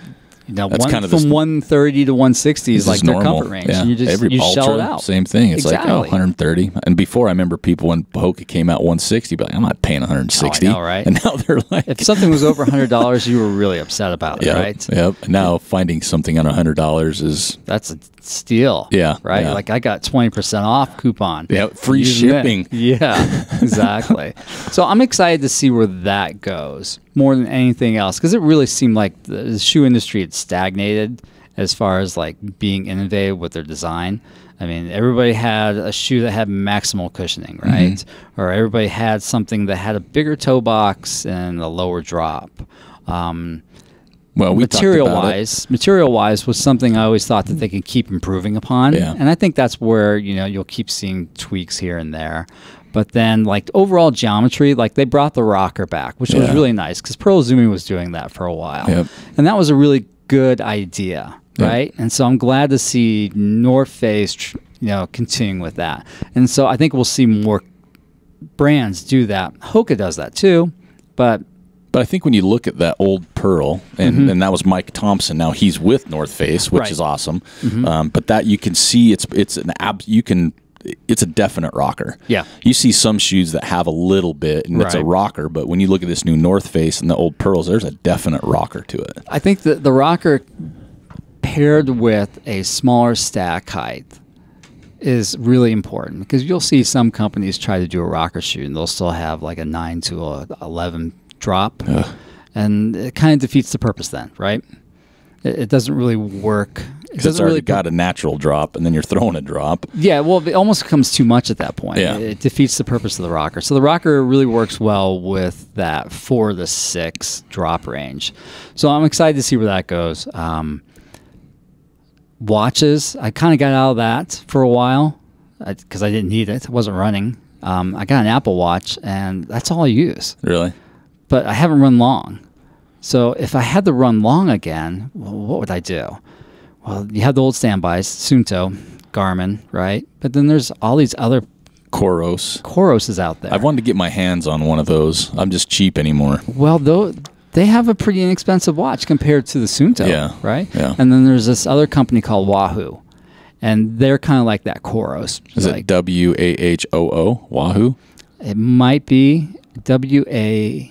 Now, from 130 to 160 is like their comfort range. Yeah. And you shell it out. Same thing. It's exactly. like 130. And before, I remember people when Hoka came out 160, but like, I'm not paying 160. Oh, I know, right? And now they're like, if something was over $100, you were really upset about it, right? Yep. And now finding something under $100 that's a steal. Yeah. Right. Yeah. Like I got 20% off coupon. Yeah. Free shipping. Yeah. Exactly. So I'm excited to see where that goes more than anything else, because it really seemed like the shoe industry had stagnated as far as like being innovative with their design. I mean, everybody had a shoe that had maximal cushioning, right? Or everybody had something that had a bigger toe box and a lower drop. Well, material wise was something I always thought that they could keep improving upon. Yeah. And I think that's where, you'll keep seeing tweaks here and there. But then, like, overall geometry, like, they brought the rocker back, which was really nice, because Pearl Izumi was doing that for a while. Yep. And that was a really good idea, right? And so I'm glad to see North Face, continuing with that. And so I think we'll see more brands do that. Hoka does that too, but I think when you look at that old Pearl, and that was Mike Thompson. Now he's with North Face, which is awesome. But that you can see it's a definite rocker. Yeah. You see some shoes that have a little bit, and it's a rocker, but when you look at this new North Face and the old Pearls, there's a definite rocker to it. I think that the rocker paired with a smaller stack height is really important, because you'll see some companies try to do a rocker shoe and they'll still have like a 9 to a 11 drop. And it kind of defeats the purpose then, right? It doesn't really work. It's already got a natural drop, and then you're throwing a drop. Yeah, well, it almost becomes too much at that point. Yeah. It defeats the purpose of the rocker. So the rocker really works well with that 4 to 6 drop range. So I'm excited to see where that goes. Watches, I kind of got out of that for a while because I didn't need it. I wasn't running. I got an Apple Watch, and that's all I use. Really? But I haven't run long. So if I had to run long again, well, what would I do? Well, you have the old standbys, Suunto, Garmin, right? But then there's all these other Coros is out there. I've wanted to get my hands on one of those. I'm just cheap anymore. Well, they have a pretty inexpensive watch compared to the Suunto, right? Yeah. And then there's this other company called Wahoo, and they're kind of like that Coros. Is it WAHOO? Wahoo? It might be WAHOO.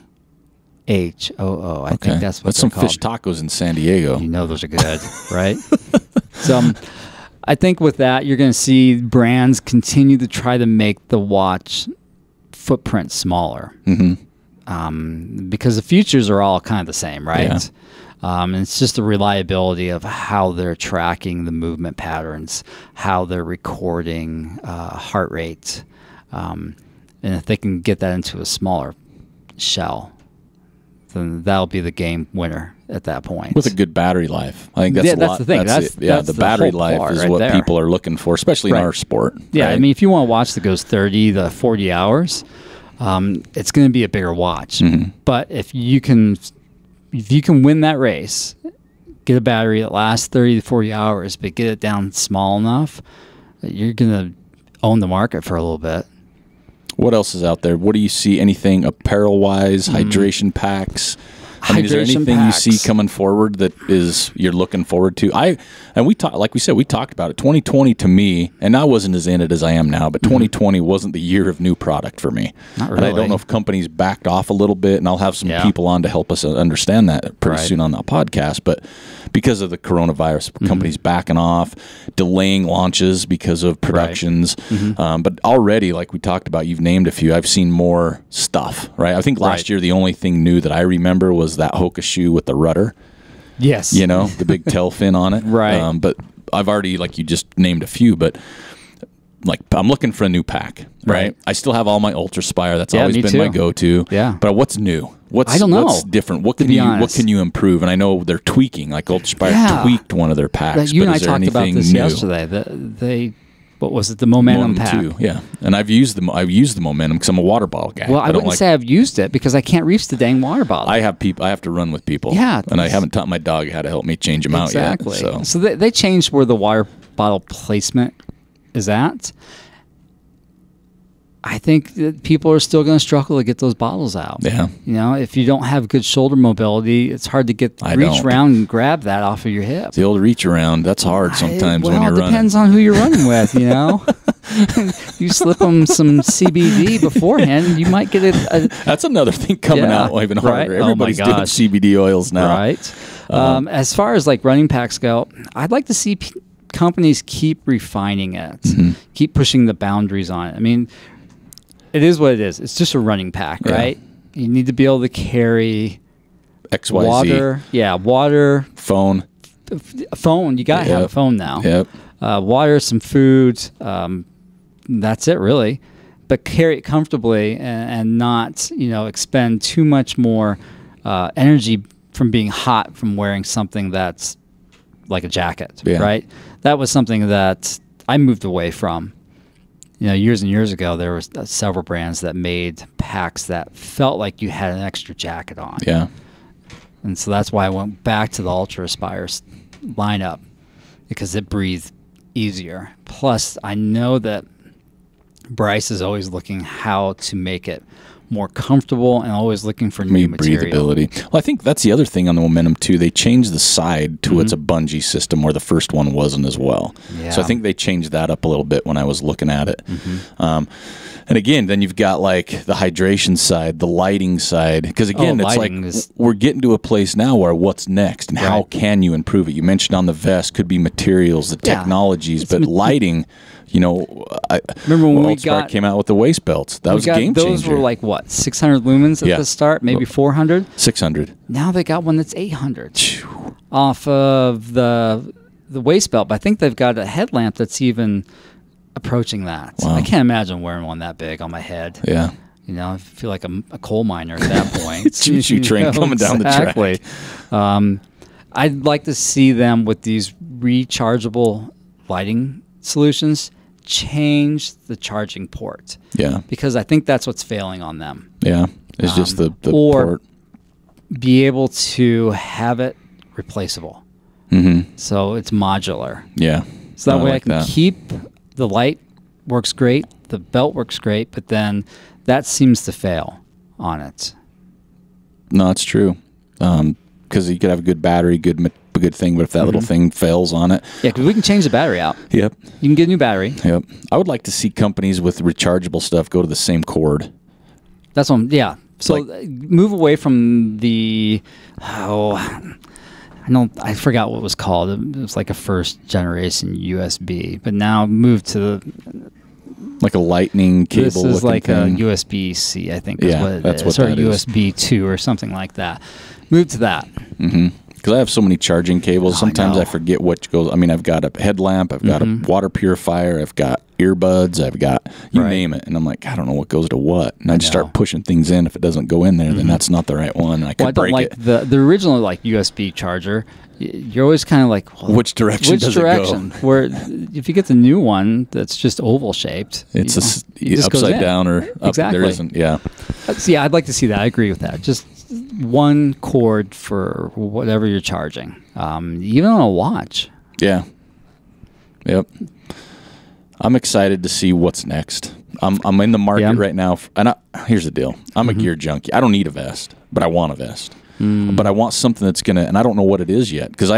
I think that's what some called. fish tacos in San Diego. You know those are good, right? So I think with that, you're going to see brands continue to try to make the watch footprint smaller. Because the features are all kind of the same, right? Yeah. And it's just the reliability of how they're tracking the movement patterns, how they're recording heart rate. And if they can get that into a smaller shell, then that'll be the game winner at that point. With a good battery life. I think that's the thing. That's the battery life is what people are looking for, especially in our sport. Yeah, right? I mean, if you want a watch that goes 30 to 40 hours, it's going to be a bigger watch. But if you can win that race, get a battery that lasts 30 to 40 hours, but get it down small enough, you're going to own the market for a little bit. What else is out there? What do you see? Anything apparel-wise, hydration packs? I mean, is there anything you see coming forward that you're looking forward to? We talked about it. 2020 to me, and I wasn't as in it as I am now, but 2020 wasn't the year of new product for me. Not really. And I don't know if companies backed off a little bit, and I'll have some people on to help us understand that pretty soon on the podcast. But because of the coronavirus, companies backing off, delaying launches because of productions. But already, like we talked about, you've named a few. I've seen more stuff, right? I think last year the only thing new that I remember was that Hoka shoe with the rudder. Yes. The big tail fin on it. Right. But I've already, like you just named a few, but like I'm looking for a new pack, right? I still have all my Ultra Spire. That's always been my go-to. Yeah. But what's new? I don't know. What's different? What can you improve? And I know they're tweaking. Like Ultra Spire tweaked one of their packs. You and I is there talked about anything this new? yesterday. What was it? The Momentum pack. Too, yeah. And I've used the Momentum because I'm a water bottle guy. Well, I wouldn't say I've used it because I can't reach the dang water bottle. I have to run with people. Yeah. And I haven't taught my dog how to help me change them out yet. Exactly. So they changed where the water bottle placement is at. I think that people are still going to struggle to get those bottles out. Yeah. You know, if you don't have good shoulder mobility, it's hard to reach around and grab that off of your hip. The old reach around, that's hard sometimes when you're running. Well, it depends on who you're running with, you know. You slip them some CBD beforehand, you might get a that's another thing coming out even harder. Everybody's doing CBD oils now. Right. As far as like running packs go, I'd like to see companies keep refining it, keep pushing the boundaries on it. I mean, it is what it is. It's just a running pack, right? You need to be able to carry XYZ. Water. Yeah, water. Phone. You got to have a phone now. Yep. Water, some food. That's it, really. But carry it comfortably and not, expend too much more energy from being hot from wearing something that's like a jacket, right? That was something that I moved away from. Years and years ago, there was several brands that made packs that felt like you had an extra jacket on. Yeah. And so that's why I went back to the Ultra Aspire lineup, because it breathed easier. Plus, I know that Bryce is always looking how to make it more comfortable and always looking for new material. Breathability. Well, I think that's the other thing on the Momentum too. They changed the side to it's a bungee system where the first one wasn't as well. Yeah. So I think they changed that up a little bit when I was looking at it. And again, then you've got like the hydration side, the lighting side. Because again, it's like we're getting to a place now where what's next and how can you improve it? You mentioned on the vest could be materials, the technologies, but lighting. I remember when we came out with the waist belts. That was a game changer. Those were like what, 600 lumens at the start, maybe 400. 600. Now they got one that's 800 off of the waist belt. But I think they've got a headlamp that's even approaching that. Wow. I can't imagine wearing one that big on my head. Yeah. I feel like a coal miner at that point. Choo-choo train coming down the track. I'd like to see them with these rechargeable lighting solutions change the charging port. Yeah. Because I think that's what's failing on them. Yeah. It's just the or port. Be able to have it replaceable. So it's modular. Yeah. So that way I can keep the light works great, the belt works great, but then that seems to fail on it. No, it's true. Because you could have a good battery, good thing, but if that little thing fails on it. Yeah, because we can change the battery out. Yep. You can get a new battery. Yep. I would like to see companies with rechargeable stuff go to the same cord. That's one. Yeah. So move away from the, I forgot what it was called. It was like a first generation USB, but now move to like a lightning cable. This is like thing. A USB-C, I think is what it is. Or USB 2 or something like that. Move to that. Because I have so many charging cables. Sometimes I forget which goes. I mean, I've got a headlamp, I've got a water purifier, I've got earbuds, I've got you name it, and I'm like, I don't know what goes to what, and I just start pushing things in. If it doesn't go in there, then that's not the right one. And I could break it. The original USB charger. You're always kind of like, which direction does it go? Where if you get the new one that's just oval shaped, it's upside down or up. Exactly. There isn't. Yeah. Yeah, I'd like to see that. I agree with that. Just one cord for whatever you're charging, even on a watch. Yeah. Yep. I'm excited to see what's next. I'm in the market right now, and here's the deal. I'm a gear junkie. I don't need a vest, but I want a vest. But I want something that's gonna, and I don't know what it is yet, because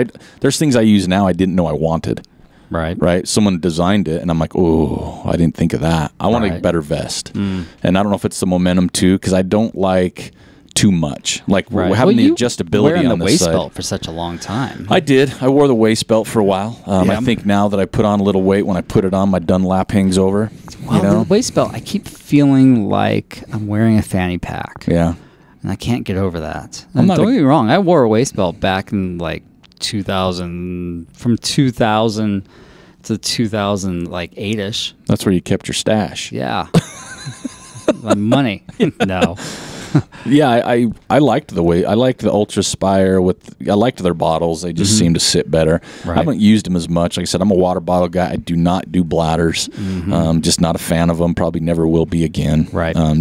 there's things I use now I didn't know I wanted. Right. Someone designed it, and I'm like, oh, I didn't think of that. I want a better vest, and I don't know if it's the Momentum too, because I don't like too much. Like we're having the adjustability on the waist belt for such a long time. I did. I wore the waist belt for a while. I think now that I put on a little weight, when I put it on, my Dunlap hangs over. Well, the waist belt, I keep feeling like I'm wearing a fanny pack. Yeah. And I can't get over that. Don't get me wrong. I wore a waist belt back in like 2000, from 2000 to 2008-ish. That's where you kept your stash. Yeah. My money. No. Yeah, I liked the way I liked the Ultra Aspire I liked their bottles. They just seem to sit better. I haven't used them as much. Like I said, I'm a water bottle guy. I do not do bladders. Just not a fan of them. Probably never will be again.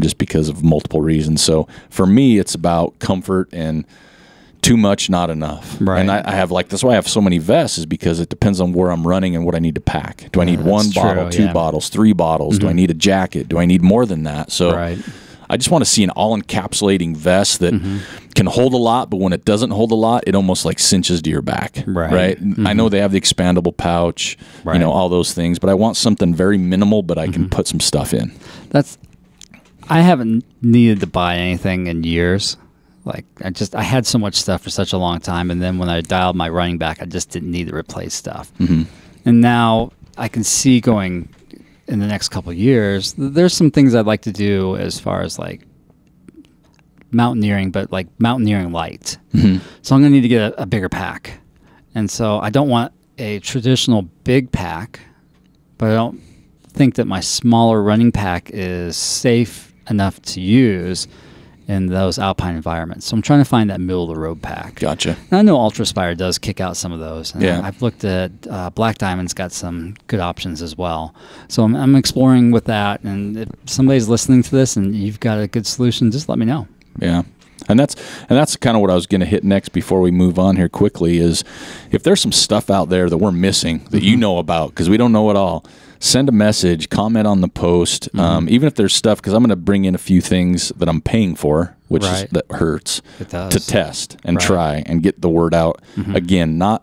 Just because of multiple reasons. So for me, it's about comfort and too much, not enough. Right. And I have that's why I have so many vests, is because it depends on where I'm running and what I need to pack. Do I need one bottle, two bottles, 3 bottles? Do I need a jacket? Do I need more than that? So I just want to see an all-encapsulating vest that can hold a lot, but when it doesn't hold a lot, it almost like cinches to your back. Right. I know they have the expandable pouch, all those things, but I want something very minimal, but I can put some stuff in. I haven't needed to buy anything in years. Like I had so much stuff for such a long time, and then when I dialed my running back, I just didn't need to replace stuff. And now I can see going in the next couple of years, there's some things I'd like to do as far as like mountaineering, but like mountaineering light. So I'm going to need to get a bigger pack. And so I don't want a traditional big pack, but I don't think that my smaller running pack is safe enough to use in those alpine environments. So I'm trying to find that middle of the road pack. Gotcha. And I know UltraSpire does kick out some of those. And yeah. I've looked at Black Diamond's got some good options as well. So I'm exploring with that. And if somebody's listening to this and you've got a good solution, just let me know. Yeah. And that's kind of what I was going to hit next before we move on here quickly, is if there's some stuff out there that we're missing that you know about, because we don't know it all, send a message, comment on the post, even if there's stuff, because I'm going to bring in a few things that I'm paying for, which is, that hurts, to test and try and get the word out. Again, I'm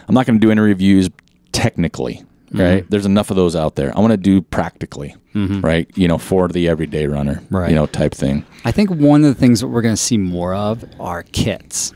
not going to do any reviews technically, right? There's enough of those out there. I want to do practically, right? For the everyday runner, type thing. I think one of the things that we're going to see more of are kits.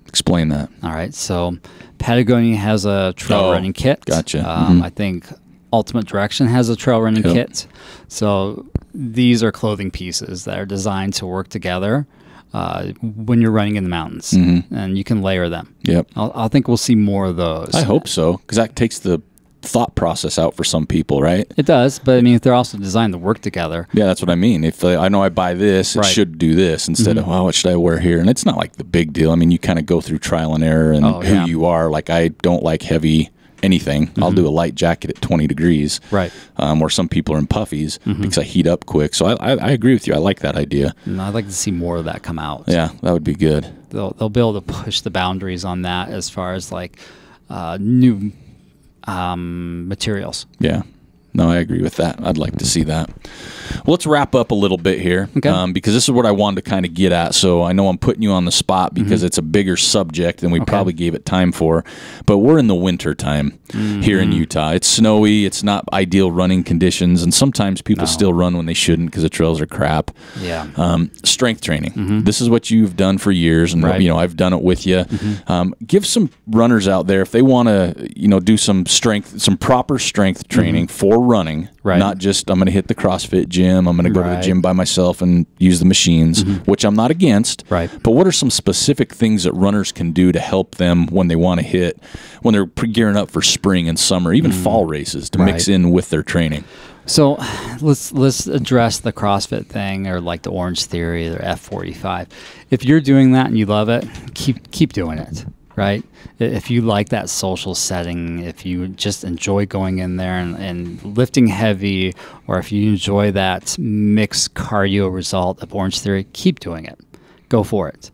Explain that. All right. So Patagonia has a trail running kit. Gotcha. I think Ultimate Direction has a trail running kit. So these are clothing pieces that are designed to work together when you're running in the mountains, and you can layer them. Yep. I think we'll see more of those. I hope so, because that takes the thought process out for some people, right? It does, but I mean, if they're also designed to work together. Yeah, that's what I mean. If I know I buy this, it should do this instead of, what should I wear here? And it's not like the big deal. I mean, you kind of go through trial and error and who you are. Like, I don't like heavy anything. I'll do a light jacket at 20 degrees. Right. Or some people are in puffies because I heat up quick. So I agree with you. I like that idea. And I'd like to see more of that come out. Yeah, that would be good. They'll be able to push the boundaries on that as far as like new materials. Yeah. No, I agree with that. I'd like to see that. Well, let's wrap up a little bit here, because this is what I wanted to kind of get at. So I know I'm putting you on the spot because it's a bigger subject than we probably gave it time for. But we're in the winter time here in Utah. It's snowy. It's not ideal running conditions. And sometimes people still run when they shouldn't because the trails are crap. Yeah. Strength training. This is what you've done for years. And, I've done it with you. Give some runners out there, if they want to, do some proper strength training for running, not just I'm going to hit the CrossFit gym, I'm going to go to the gym by myself and use the machines, which I'm not against. But what are some specific things that runners can do to help them when they want to hit, when they're gearing up for spring and summer, even fall races, to mix in with their training? So let's address the CrossFit thing, or like the Orange Theory or F45. If you're doing that and you love it, keep doing it. Right? If you like that social setting, if you just enjoy going in there and lifting heavy, or if you enjoy that mixed cardio result of Orange Theory, keep doing it. Go for it.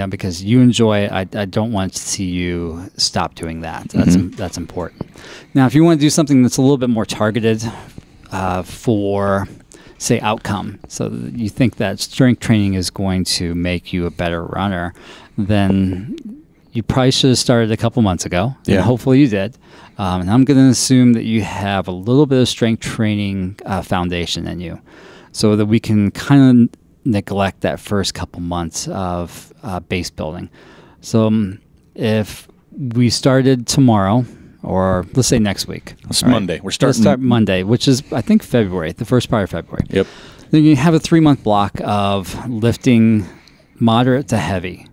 Because you enjoy it. I don't want to see you stop doing that. That's important. Now, if you want to do something that's a little bit more targeted for, say, outcome, so you think that strength training is going to make you a better runner, then you probably should have started a couple months ago. Yeah. And hopefully you did. And I'm going to assume that you have a little bit of strength training foundation in you, so that we can kind of neglect that first couple months of base building. So if we started tomorrow, or let's say next week. It's Monday. We're starting. Let's start Monday, which is, I think, February, the first part of February. Yep. Then you have a 3-month block of lifting moderate to heavy,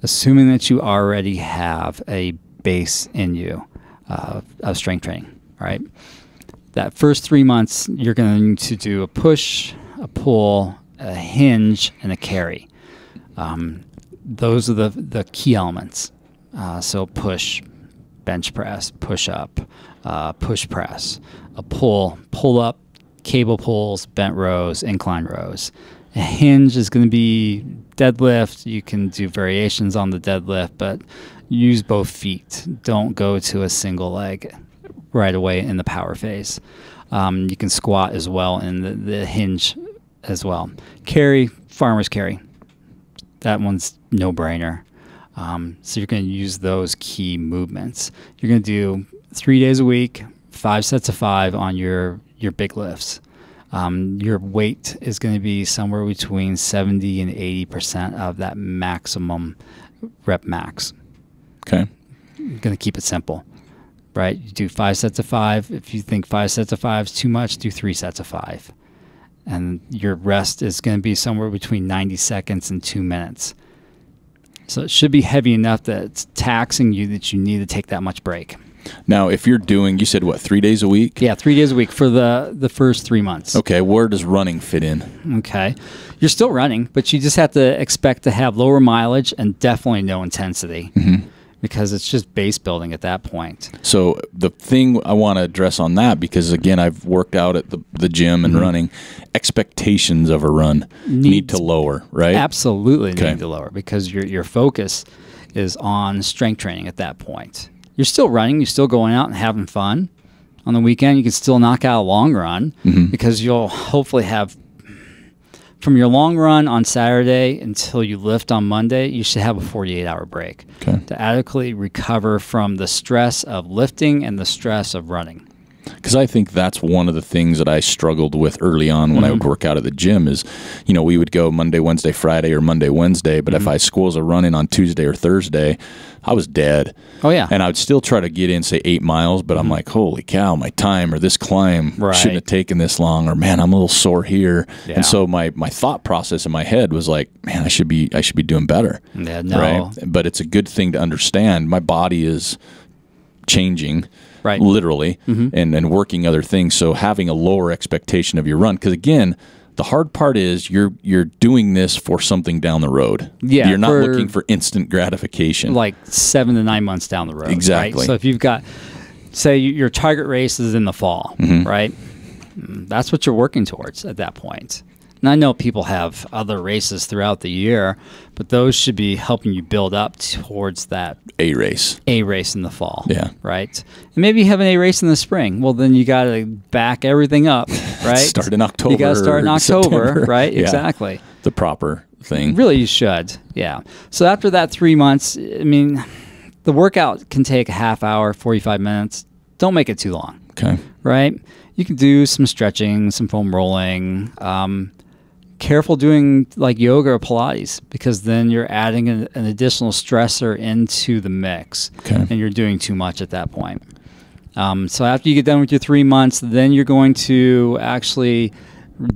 assuming that you already have a base in you of strength training, all right? That first 3 months, you're going to do a push, a pull, a hinge, and a carry. Those are the key elements. So push, bench press, push up, push press, a pull up, cable pulls, bent rows, incline rows, A hinge is going to be deadlift. You can do variations on the deadlift, but use both feet. Don't go to a single leg right away in the power phase. You can squat as well in the hinge as well. Carry, farmer's carry. That one's no-brainer. So you're going to use those key movements. You're going to do 3 days a week, 5 sets of 5 on your big lifts. Your weight is going to be somewhere between 70 and 80% of that maximum rep max. Okay. You're going to keep it simple, right? You do 5 sets of 5. If you think 5 sets of 5 is too much, do 3 sets of 5. And your rest is going to be somewhere between 90 seconds and 2 minutes. So it should be heavy enough that it's taxing you that you need to take that much break. Now, if you're doing, you said what, 3 days a week? Yeah, 3 days a week for the first 3 months. Okay, where does running fit in? Okay. You're still running, but you just have to expect to have lower mileage and definitely no intensity. Because it's just base building at that point. So the thing I want to address on that, because again, I've worked out at the gym and running, expectations of a run need to lower, right? Absolutely need to lower, because your focus is on strength training at that point. You're still running, you're still going out and having fun. On the weekend, you can still knock out a long run, because you'll hopefully have, from your long run on Saturday until you lift on Monday, you should have a 48-hour break to adequately recover from the stress of lifting and the stress of running. Because I think that's one of the things that I struggled with early on when I would work out at the gym is, you know, we would go Monday, Wednesday, Friday, or Monday, Wednesday, but if I squeeze a run in on Tuesday or Thursday, I was dead. Oh, yeah. And I would still try to get in, say, 8 miles, but I'm like, holy cow, my time or this climb shouldn't have taken this long, or man, I'm a little sore here. Yeah. And so my thought process in my head was like, man, I should be doing better. Yeah, no. Right? But it's a good thing to understand. My body is changing. Right. Literally, and working other things. So having a lower expectation of your run, because again, the hard part is you're doing this for something down the road. Yeah, you're not looking for instant gratification. Like 7 to 9 months down the road. Exactly. Right? So if you've got, say, your target race is in the fall, right? That's what you're working towards at that point. And I know people have other races throughout the year, but those should be helping you build up towards that A race in the fall. Yeah. Right? And maybe you have an A race in the spring. Well, then you got to back everything up, right? Start in October. You got to start in October, September. right? Yeah. Exactly. The proper thing. Really, you should. Yeah. So after that 3 months, I mean, the workout can take a half hour, 45 minutes. Don't make it too long. Okay. Right? You can do some stretching, some foam rolling. Careful doing like yoga or Pilates, because then you're adding an additional stressor into the mix, and you're doing too much at that point. So after you get done with your 3 months, then you're going to actually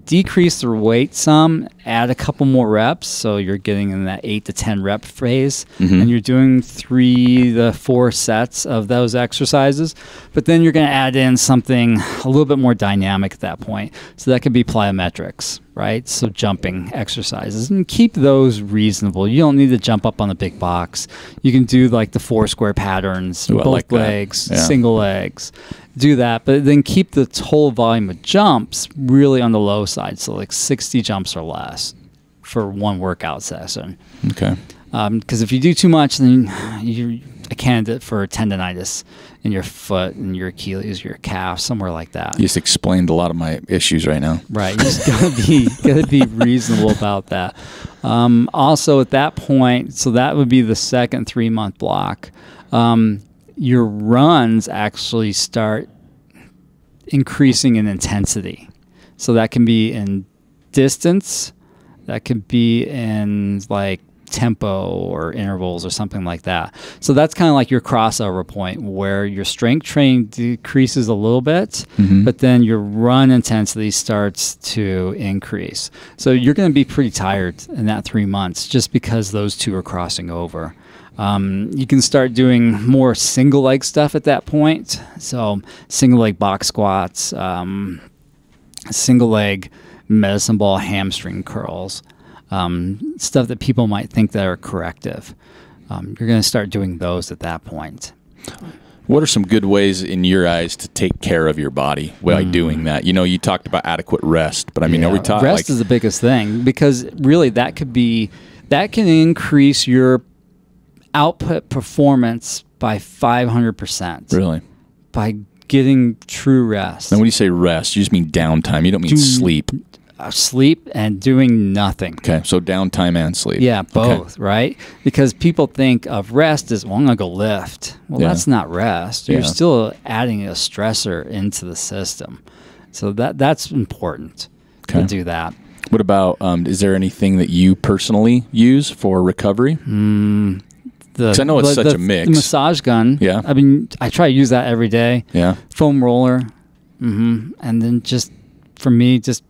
decrease the weight some, add a couple more reps, so you're getting in that 8 to 10 rep phase, and you're doing 3 to 4 sets of those exercises, but then you're going to add in something a little bit more dynamic at that point. So that could be plyometrics, right? So jumping exercises, and keep those reasonable. You don't need to jump up on the big box. You can do like the 4 square patterns, both like legs, single legs. Do that, but then keep the total volume of jumps really on the low side, so like 60 jumps or less for one workout session. Okay. Because if you do too much, then you're a candidate for tendonitis in your foot and your Achilles, your calf, somewhere like that. You just explained a lot of my issues right now. Right. You just gotta be reasonable about that. Also, at that point, so that would be the second 3 month block. Your runs actually start increasing in intensity. So that can be in distance, that could be in like tempo or intervals or something like that. So that's kind of like your crossover point where your strength training decreases a little bit, but then your run intensity starts to increase. So you're going to be pretty tired in that 3 months just because those two are crossing over. You can start doing more single leg stuff at that point. So single leg box squats, single leg medicine ball hamstring curls, stuff that people might think that are corrective. You're going to start doing those at that point. What are some good ways in your eyes to take care of your body by doing that? You know, you talked about adequate rest, but I mean, are we talking rest is the biggest thing, because really that can increase your output performance by 500%. Really? By getting true rest. And when you say rest, you just mean downtime. You don't mean sleep. Sleep and doing nothing. Okay, so downtime and sleep. Yeah, both, right? Because people think of rest as, well, I'm going to go lift. Well, that's not rest. You're still adding a stressor into the system. So that's important to do that. What about, is there anything that you personally use for recovery? Because I know it's such a mix. The massage gun. Yeah. I mean, I try to use that every day. Yeah. Foam roller. And then just, for me, just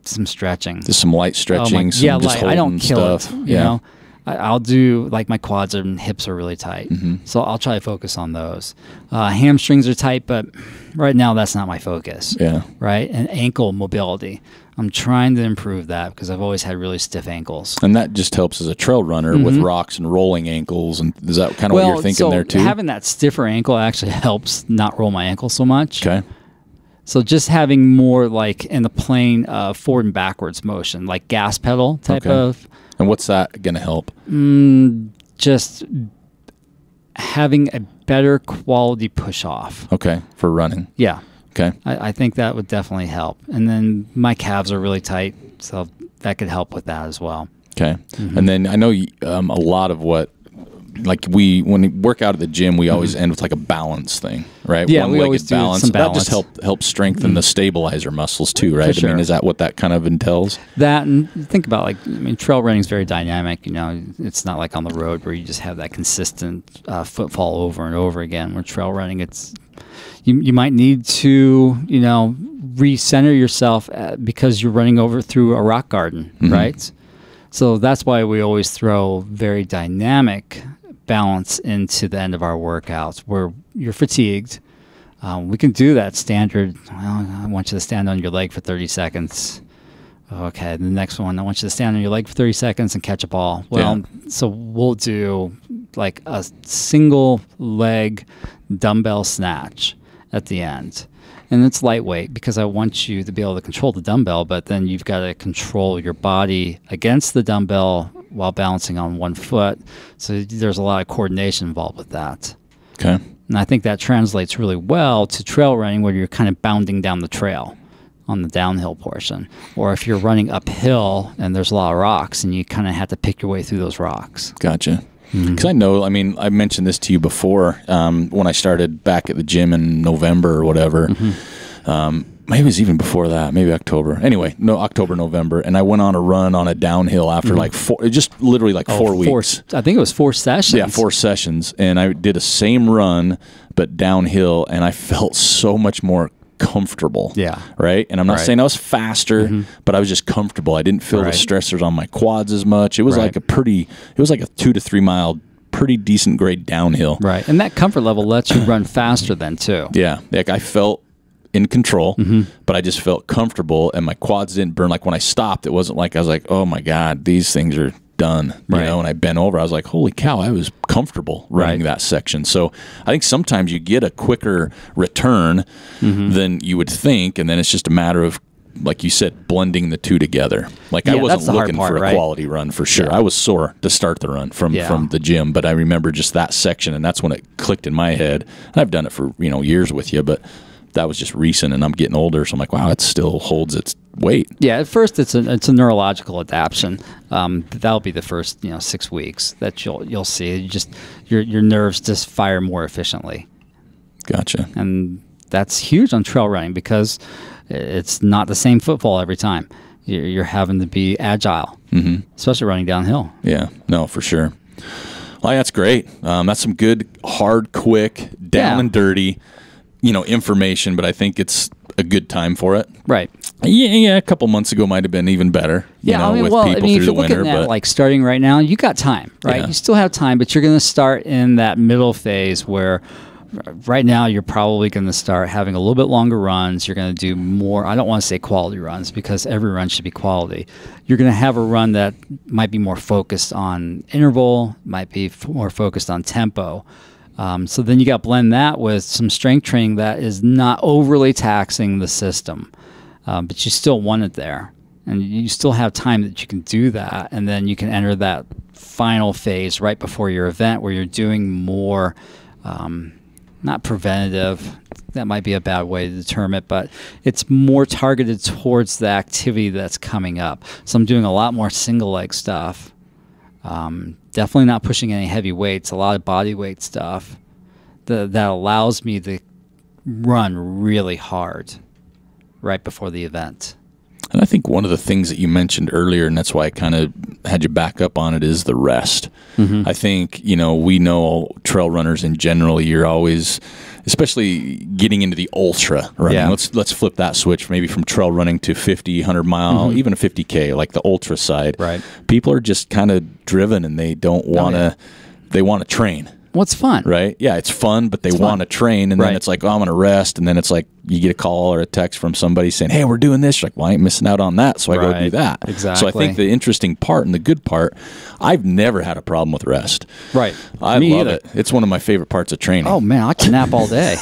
some stretching. Just some light stretching. Some just I don't kill stuff. it. You know, I'll do, like, my quads and hips are really tight. So I'll try to focus on those. Hamstrings are tight, but right now that's not my focus. Yeah. Right? And ankle mobility. I'm trying to improve that because I've always had really stiff ankles. And that just helps as a trail runner with rocks and rolling ankles. And is that kind of what you're thinking there too? Having that stiffer ankle actually helps not roll my ankle so much. Okay. So just having more like in the plane forward and backwards motion, like gas pedal type of. And what's that going to help? Just having a better quality push off. Okay. For running. Yeah. Okay. I think that would definitely help. And then my calves are really tight, so that could help with that as well. Okay. And then I know a lot of what, like when we work out at the gym, we always end with like a balance thing, right? Yeah, we always do balance. some balance. That just helps strengthen the stabilizer muscles too, right? For sure. I mean, is that what that kind of entails? That, and think about, like, I mean, trail running is very dynamic. You know, it's not like on the road where you just have that consistent footfall over and over again. Where trail running, it's you might need to, you know, recenter yourself because you're running through a rock garden, right? So that's why we always throw very dynamic balance into the end of our workouts where you're fatigued. We can do that standard. Well, I want you to stand on your leg for 30 seconds. Okay, the next one, I want you to stand on your leg for 30 seconds and catch a ball. Well, so we'll do like a single leg dumbbell snatch at the end. And it's lightweight because I want you to be able to control the dumbbell, but then you've got to control your body against the dumbbell while balancing on one foot. So there's a lot of coordination involved with that. Okay. And I think that translates really well to trail running where you're kind of bounding down the trail on the downhill portion. Or if you're running uphill and there's a lot of rocks and you kind of have to pick your way through those rocks. Gotcha. Because I know, I mean, I mentioned this to you before when I started back at the gym in November or whatever. Maybe it was even before that, maybe October. Anyway, October, November. And I went on a run on a downhill after like just literally like 4 weeks. I think it was 4 sessions. Yeah, 4 sessions. And I did a same run, but downhill. And I felt so much more comfortable. Yeah. Right? And I'm not saying I was faster, but I was just comfortable. I didn't feel the stressors on my quads as much. It was like a 2 to 3 mile, pretty decent grade downhill. Right. And that comfort level lets you run faster then too. Yeah. Like I felt in control, but I just felt comfortable and my quads didn't burn. Like when I stopped, it wasn't like I was like, oh my God, these things are done. You know, and I bent over, I was like, holy cow, I was comfortable running that section. So I think sometimes you get a quicker return than you would think, and then it's just a matter of, like you said, blending the two together. Like I wasn't looking for a quality run for sure. I was sore to start the run from the gym, but I remember just that section, and that's when it clicked in my head. And I've done it for years with you, but that was just recent, and I'm getting older, so I'm like, wow, it still holds its weight. Yeah, at first it's a neurological adaptation. That'll be the first 6 weeks that you'll see. Your nerves just fire more efficiently. Gotcha. And that's huge on trail running because it's not the same footfall every time. You're having to be agile, especially running downhill. Yeah, no, for sure. Well, that's great. That's some good, hard, quick, down and dirty information, but I think it's a good time for it. Right. Yeah. A couple months ago might have been even better. With people through if the you're winter. Looking at like starting right now, you got time, right? Yeah. You still have time, but you're going to start in that middle phase where right now you're probably going to start having a little bit longer runs. You're going to do more. I don't want to say quality runs because every run should be quality. You're going to have a run that might be more focused on interval, might be more focused on tempo. So then you got to blend that with some strength training that is not overly taxing the system, but you still want it there. And you still have time that you can do that. And then you can enter that final phase right before your event where you're doing more, not preventative. That might be a bad way to term it, but it's more targeted towards the activity that's coming up. So I'm doing a lot more single leg stuff. Definitely not pushing any heavy weights, a lot of body weight stuff that allows me to run really hard right before the event. And I think one of the things that you mentioned earlier, and that's why I kind of had you back up on it, is the rest. I think, we know trail runners in general, you're always, especially getting into the ultra running. Yeah. Let's flip that switch maybe from trail running to 50, 100 mile, even a 50K, like the ultra side. Right. People are just kind of driven and they don't want to, they want to train. Well, it's fun. Right? Yeah, it's fun, but they want to train, and then it's like, oh, I'm going to rest, and then it's like you get a call or a text from somebody saying, hey, we're doing this. You're like, well, I ain't missing out on that, so I go do that. Exactly. So I think the interesting part and the good part, I've never had a problem with rest. Right. I love it. It's one of my favorite parts of training. Oh, man, I can nap all day.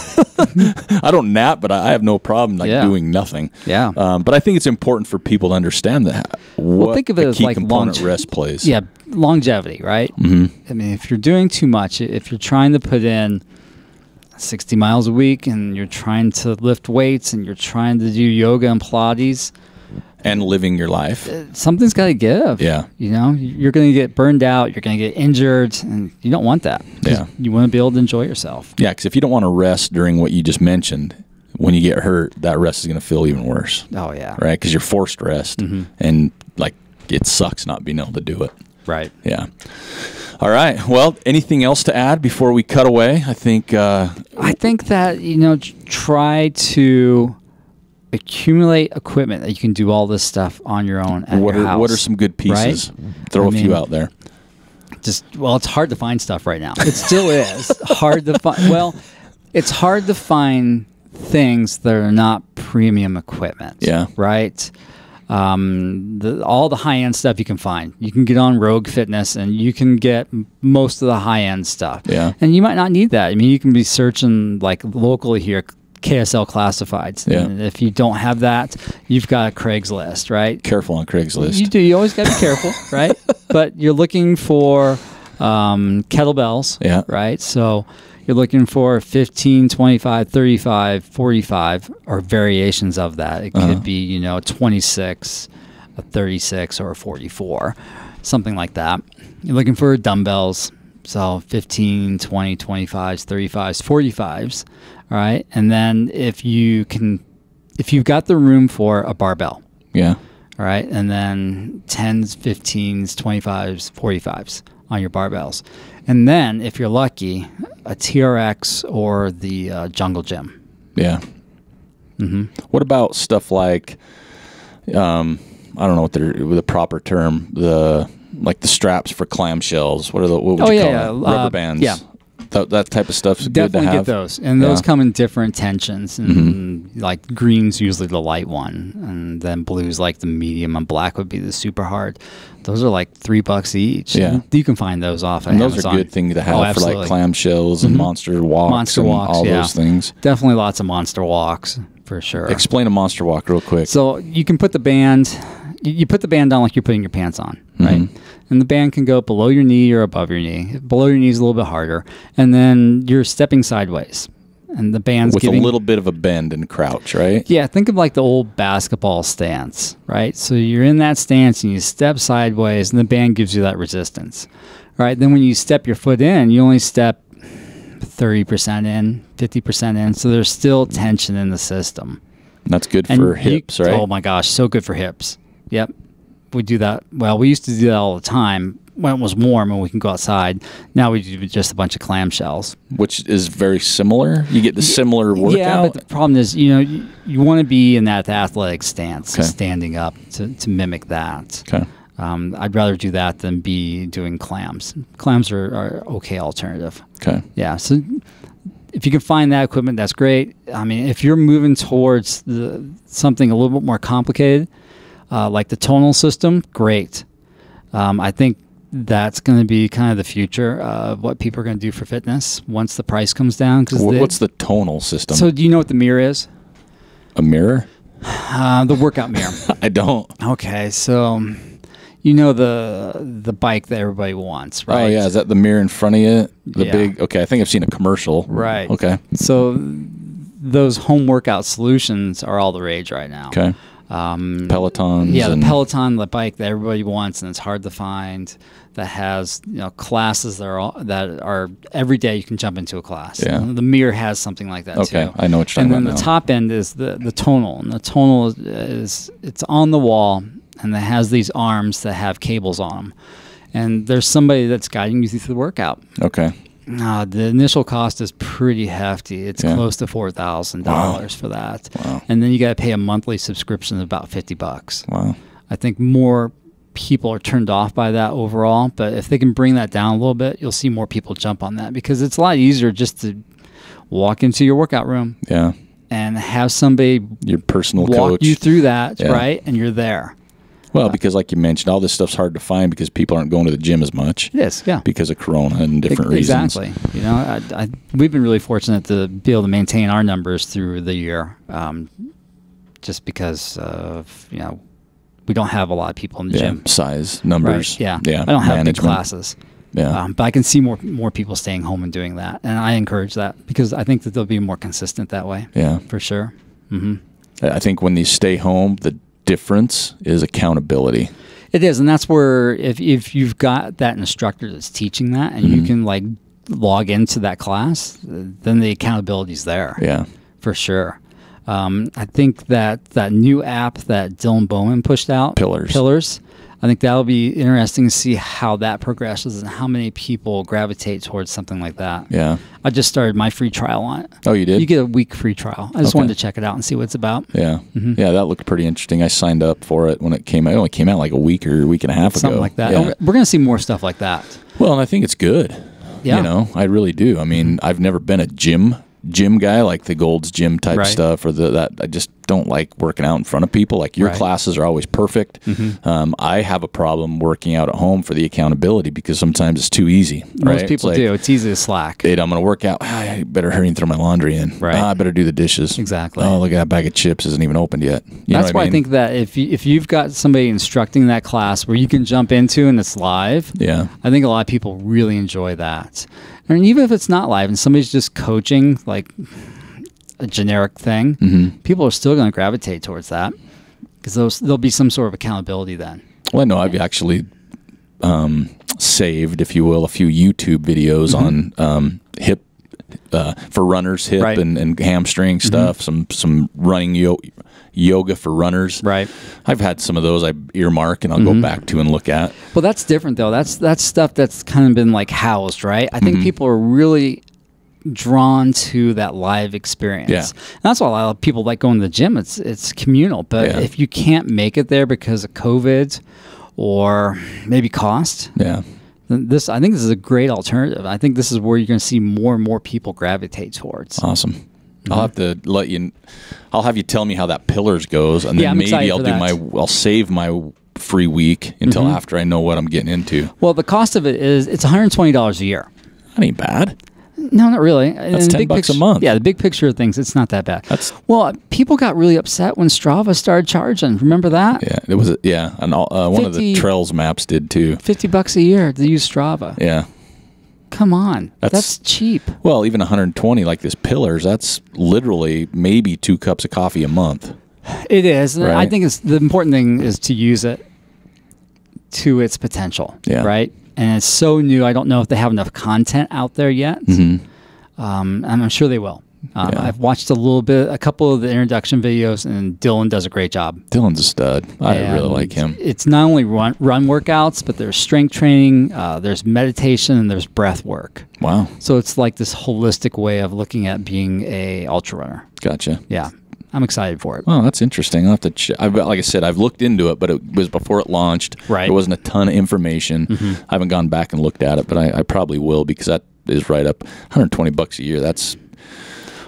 I don't nap, but I have no problem doing nothing. Yeah. But I think it's important for people to understand that. What think of it as key like component rest plays. Yeah, longevity, right? I mean, if you're doing too much, if you're trying to put in 60 miles a week and you're trying to lift weights and you're trying to do yoga and Pilates and living your life, something's got to give. Yeah. You're going to get burned out, you're going to get injured, and you don't want that. Yeah. You want to be able to enjoy yourself. Yeah, because if you don't want to rest during what you just mentioned, when you get hurt, that rest is going to feel even worse. Oh, yeah. Right? Because you're forced rest, and like it sucks not being able to do it. Right. Yeah. All right. Well, anything else to add before we cut away? I think that, try to accumulate equipment that you can do all this stuff on your own at your house. What are some good pieces? Right? Throw a few out there. It's hard to find stuff right now. It still is hard to find. Well, it's hard to find things that are not premium equipment. Yeah. Right. All the high-end stuff you can find. You can get on Rogue Fitness and you can get most of the high-end stuff. Yeah. And you might not need that. I mean, you can be searching like locally here, KSL classifieds. Yeah. And if you don't have that, you've got a Craigslist, right? Careful on Craigslist. You do. You always got to be careful, right? But you're looking for kettlebells, Yeah. right? So you're looking for 15, 25, 35, 45, or variations of that. It could be, 26, a 36, or a 44, something like that. You're looking for dumbbells, so 15, 20, 25s, 35s, 45s, all right? And then if you've got the room for a barbell, Yeah. all right, and then 10s, 15s, 25s, 45s on your barbells. And then, if you're lucky, a TRX or the Jungle Gym. Yeah. What about stuff like, I don't know what the proper term, the straps for clamshells. What would you call them? Rubber bands. Yeah. That type of stuff's good to Definitely have. get those. And those come in different tensions. And like green's usually the light one. And then blue's like the medium. And black would be the super hard. Those are like $3 each. Yeah. You can find those off of And those Amazon. are good things to have for like clamshells and monster walks and all those things. Definitely lots of monster walks for sure. Explain a monster walk real quick. So you can put the band, you put the band on like you're putting your pants on, right? And the band can go below your knee or above your knee. Below your knee is a little bit harder. And then you're stepping sideways. And the band's with a little bit of a bend and crouch, right? Yeah, think of like the old basketball stance, right? So you're in that stance and you step sideways and the band gives you that resistance, right? Then when you step your foot in, you only step 30% in, 50% in. So there's still tension in the system. And that's good for hips, right? Oh my gosh, so good for hips. Yep. We do that. Well, we used to do that all the time when it was warm and we can go outside. Now we do just a bunch of clamshells. Which is very similar. You get the similar workout. Yeah, but the problem is, you want to be in that athletic stance, standing up to mimic that. Okay. I'd rather do that than be doing clams. Clams are okay alternative. Okay. Yeah. So if you can find that equipment, that's great. I mean, if you're moving towards something a little bit more complicated, like the tonal system, great. I think that's going to be kind of the future of what people are going to do for fitness once the price comes down. What's the tonal system? So do you know what the mirror is? A mirror? The workout mirror. I don't. Okay, so you know the bike that everybody wants, right? Oh, yeah. Is that the mirror in front of you? The Yeah. big... Okay, I think I've seen a commercial. Right. Okay. So those home workout solutions are all the rage right now. Okay. Pelotons. Yeah, the Peloton, the bike that everybody wants, and it's hard to find. That has classes that are every day you can jump into a class. Yeah. The mirror has something like that too. Okay, I know what you're talking about. And then the now. top end is the tonal, and the tonal is it's on the wall, and it has these arms that have cables on them, and there's somebody that's guiding you through the workout. Okay. The initial cost is pretty hefty. It's close to $4,000 for that. Wow. And then you got to pay a monthly subscription of about $50. Wow. I think more people are turned off by that overall, but if they can bring that down a little bit, you'll see more people jump on that because it's a lot easier just to walk into your workout room and have somebody your personal walk coach you through that, right? And you're there. Well, because like you mentioned, all this stuff's hard to find because people aren't going to the gym as much. It is, yeah. Because of Corona and different reasons. Exactly. We've been really fortunate to be able to maintain our numbers through the year, just because of we don't have a lot of people in the gym. Size, numbers. Right. Yeah. Yeah. I don't have big management. classes. Yeah. But I can see more people staying home and doing that, and I encourage that because I think that they'll be more consistent that way. Yeah. For sure. Mm-hmm. I think when they stay home, the difference is accountability. It is, and that's where if you've got that instructor that's teaching that, and you can like log into that class, then the accountability's there. Yeah. For sure. I think that new app that Dylan Bowman pushed out, Pillars, I think that'll be interesting to see how that progresses and how many people gravitate towards something like that. Yeah. I just started my free trial on it. Oh, you did? You get a week free trial. I just wanted to check it out and see what it's about. Yeah. Yeah, that looked pretty interesting. I signed up for it when it came out. It only came out like a week or a week and a half ago. Something like that. Yeah. We're going to see more stuff like that. Well, and I think it's good. Yeah. I really do. I mean, I've never been a gym guy, like the Gold's Gym type stuff, or that. I just don't like working out in front of people. Like your classes are always perfect. I have a problem working out at home for the accountability because sometimes it's too easy. Most people do. It's easy to slack. I'm going to work out. I better hurry and throw my laundry in. Right. I better do the dishes. Exactly. Oh, look at that bag of chips isn't even opened yet. That's why I think that if you've got somebody instructing that class where you can jump into and it's live, I think a lot of people really enjoy that. And even if it's not live and somebody's just coaching like a generic thing, people are still going to gravitate towards that because there'll be some sort of accountability then. Well, no, I've actually saved, if you will, a few YouTube videos on hip for runners, hip and hamstring stuff, some running yoga for runners. Right. I've had some of those I earmark and I'll go back to and look at. Well, that's different though. That's stuff that's kind of been like housed, right? I think people are really drawn to that live experience. Yeah. And that's why a lot of people like going to the gym. It's communal. But if you can't make it there because of COVID or maybe cost, then I think this is a great alternative. I think this is where you're going to see more and more people gravitate towards. Awesome. I'll have to I'll have you tell me how that Pillars goes, and then maybe I'll save my free week until after I know what I'm getting into. Well, the cost of it it's $120 a year. That ain't bad. No, not really. That's $10 a month. Yeah, the big picture of things, it's not that bad. Well, people got really upset when Strava started charging. Remember that? Yeah, it was. Yeah, and one of the Trails maps did too. $50 a year to use Strava. Yeah. Come on, that's cheap. Well, even 120 like this Pillars, that's literally maybe 2 cups of coffee a month. It is. Right? I think the important thing is to use it to its potential. Yeah. Right. And it's so new. I don't know if they have enough content out there yet. I'm sure they will. I've watched a couple of the introduction videos, and Dylan does a great job. Dylan's a stud. I really like him. It's not only run workouts, but there's strength training, there's meditation, and there's breath work. Wow. So it's like this holistic way of looking at being a ultra runner. Gotcha. Yeah. I'm excited for it. Oh, that's interesting. I'll have to check. Like I said, I've looked into it, but it was before it launched. Right. There wasn't a ton of information. I haven't gone back and looked at it, but I probably will because that is right up $120 a year. That's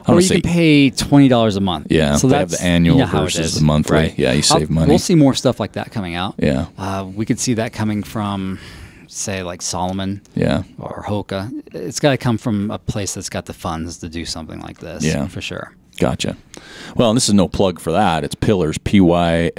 or you can pay $20 a month. Yeah, so they have the annual versus the monthly. Right. Yeah, you save money. We'll see more stuff like that coming out. Yeah. We could see that coming from say like Solomon, yeah, or Hoka. It's got to come from a place that's got the funds to do something like this. Yeah, for sure. Gotcha. Well, and this is no plug for that. It's Pillars, Pyllars.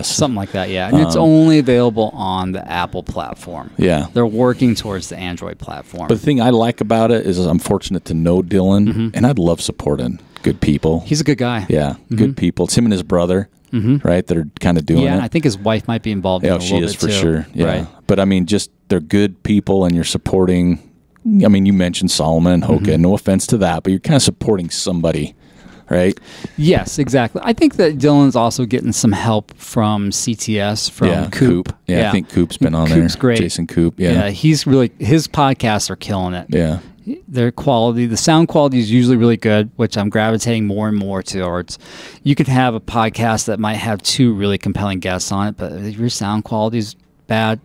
Something like that, yeah. And it's only available on the Apple platform. Yeah. They're working towards the Android platform. But the thing I like about it is I'm fortunate to know Dylan, and I'd love supporting good people. He's a good guy. Yeah, good people. It's him and his brother, right, that are kind of doing it. Yeah, I think his wife might be involved in it a little bit, too. She is for sure. Yeah. Right. But, I mean, just they're good people, and you're supporting. I mean, you mentioned Solomon and Hoka. No offense to that, but you're kind of supporting somebody, right? Yes, exactly. I think that Dylan's also getting some help from CTS, from Coop. Yeah, I think Coop's been on Coop's there. Great. Jason Coop. Yeah, he's really, his podcasts are killing it. Yeah. Their quality, the sound quality is usually really good, which I'm gravitating more and more towards. You could have a podcast that might have 2 really compelling guests on it, but if your sound quality is bad,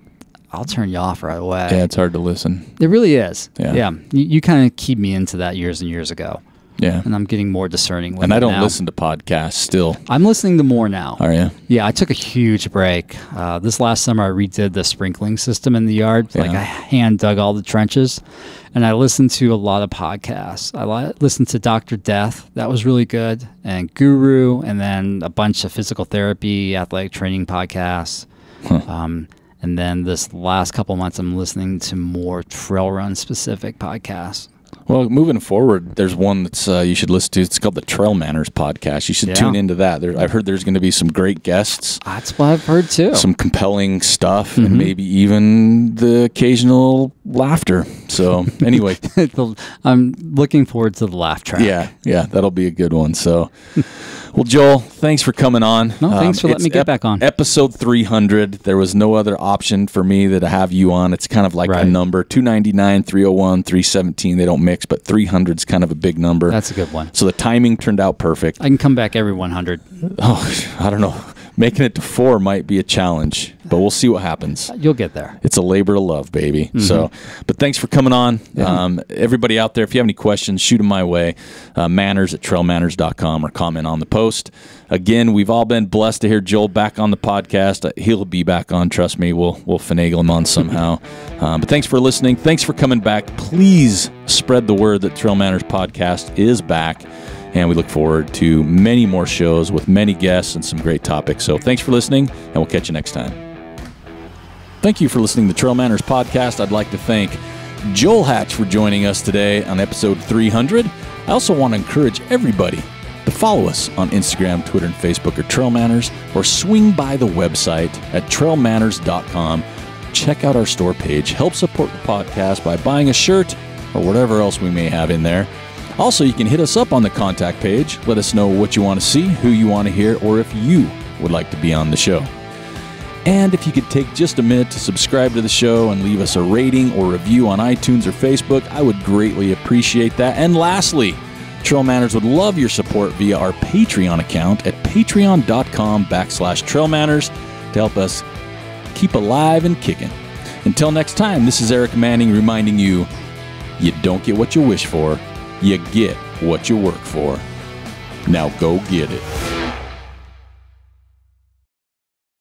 I'll turn you off right away. Yeah, it's hard to listen. It really is. Yeah. You kind of keep me into that years and years ago. Yeah. And I'm getting more discerning with And it I don't now. listen to podcasts still. I'm listening to more now. Are you? Yeah, I took a huge break. This last summer, I redid the sprinkling system in the yard. Like, I hand dug all the trenches, and I listened to a lot of podcasts. I listened to Dr. Death. That was really good. And Guru, and then a bunch of physical therapy, athletic training podcasts. And then this last couple months, I'm listening to more trail run specific podcasts. Well, moving forward, there's one that's you should listen to. It's called the TrailManners podcast. You should tune into that. I've heard there's going to be some great guests. That's what I've heard too. Some compelling stuff, and maybe even the occasional laughter. So anyway, I'm looking forward to the laugh track. Yeah, that'll be a good one. So, well, Joel, thanks for coming on. No, thanks for letting me get back on. Episode 300. There was no other option for me to have you on. It's kind of like a number: 299, 301, 317. They don't mix, but 300 is kind of a big number. That's a good one. So the timing turned out perfect. I can come back every 100. Oh, I don't know. Making it to 4 might be a challenge, but we'll see what happens. You'll get there. It's a labor of love, baby. So, but thanks for coming on. Yeah. Everybody out there, if you have any questions, shoot them my way. Manners@trailmanners.com or comment on the post. Again, we've all been blessed to hear Joel back on the podcast. He'll be back on. Trust me, we'll finagle him on somehow. But thanks for listening. Thanks for coming back. Please spread the word that Trail Manners podcast is back. And we look forward to many more shows with many guests and some great topics. So thanks for listening, and we'll catch you next time. Thank you for listening to the Trail Manners podcast. I'd like to thank Joel Hatch for joining us today on episode 300. I also want to encourage everybody to follow us on Instagram, Twitter, and Facebook at Trail Manners, or swing by the website at TrailManners.com. Check out our store page. Help support the podcast by buying a shirt or whatever else we may have in there. Also, you can hit us up on the contact page. Let us know what you want to see, who you want to hear, or if you would like to be on the show. And if you could take just a minute to subscribe to the show and leave us a rating or review on iTunes or Facebook, I would greatly appreciate that. And lastly, Trail Manners would love your support via our Patreon account at patreon.com/trailmanners to help us keep alive and kicking. Until next time, this is Eric Manning reminding you, you don't get what you wish for. You get what you work for. Now go get it.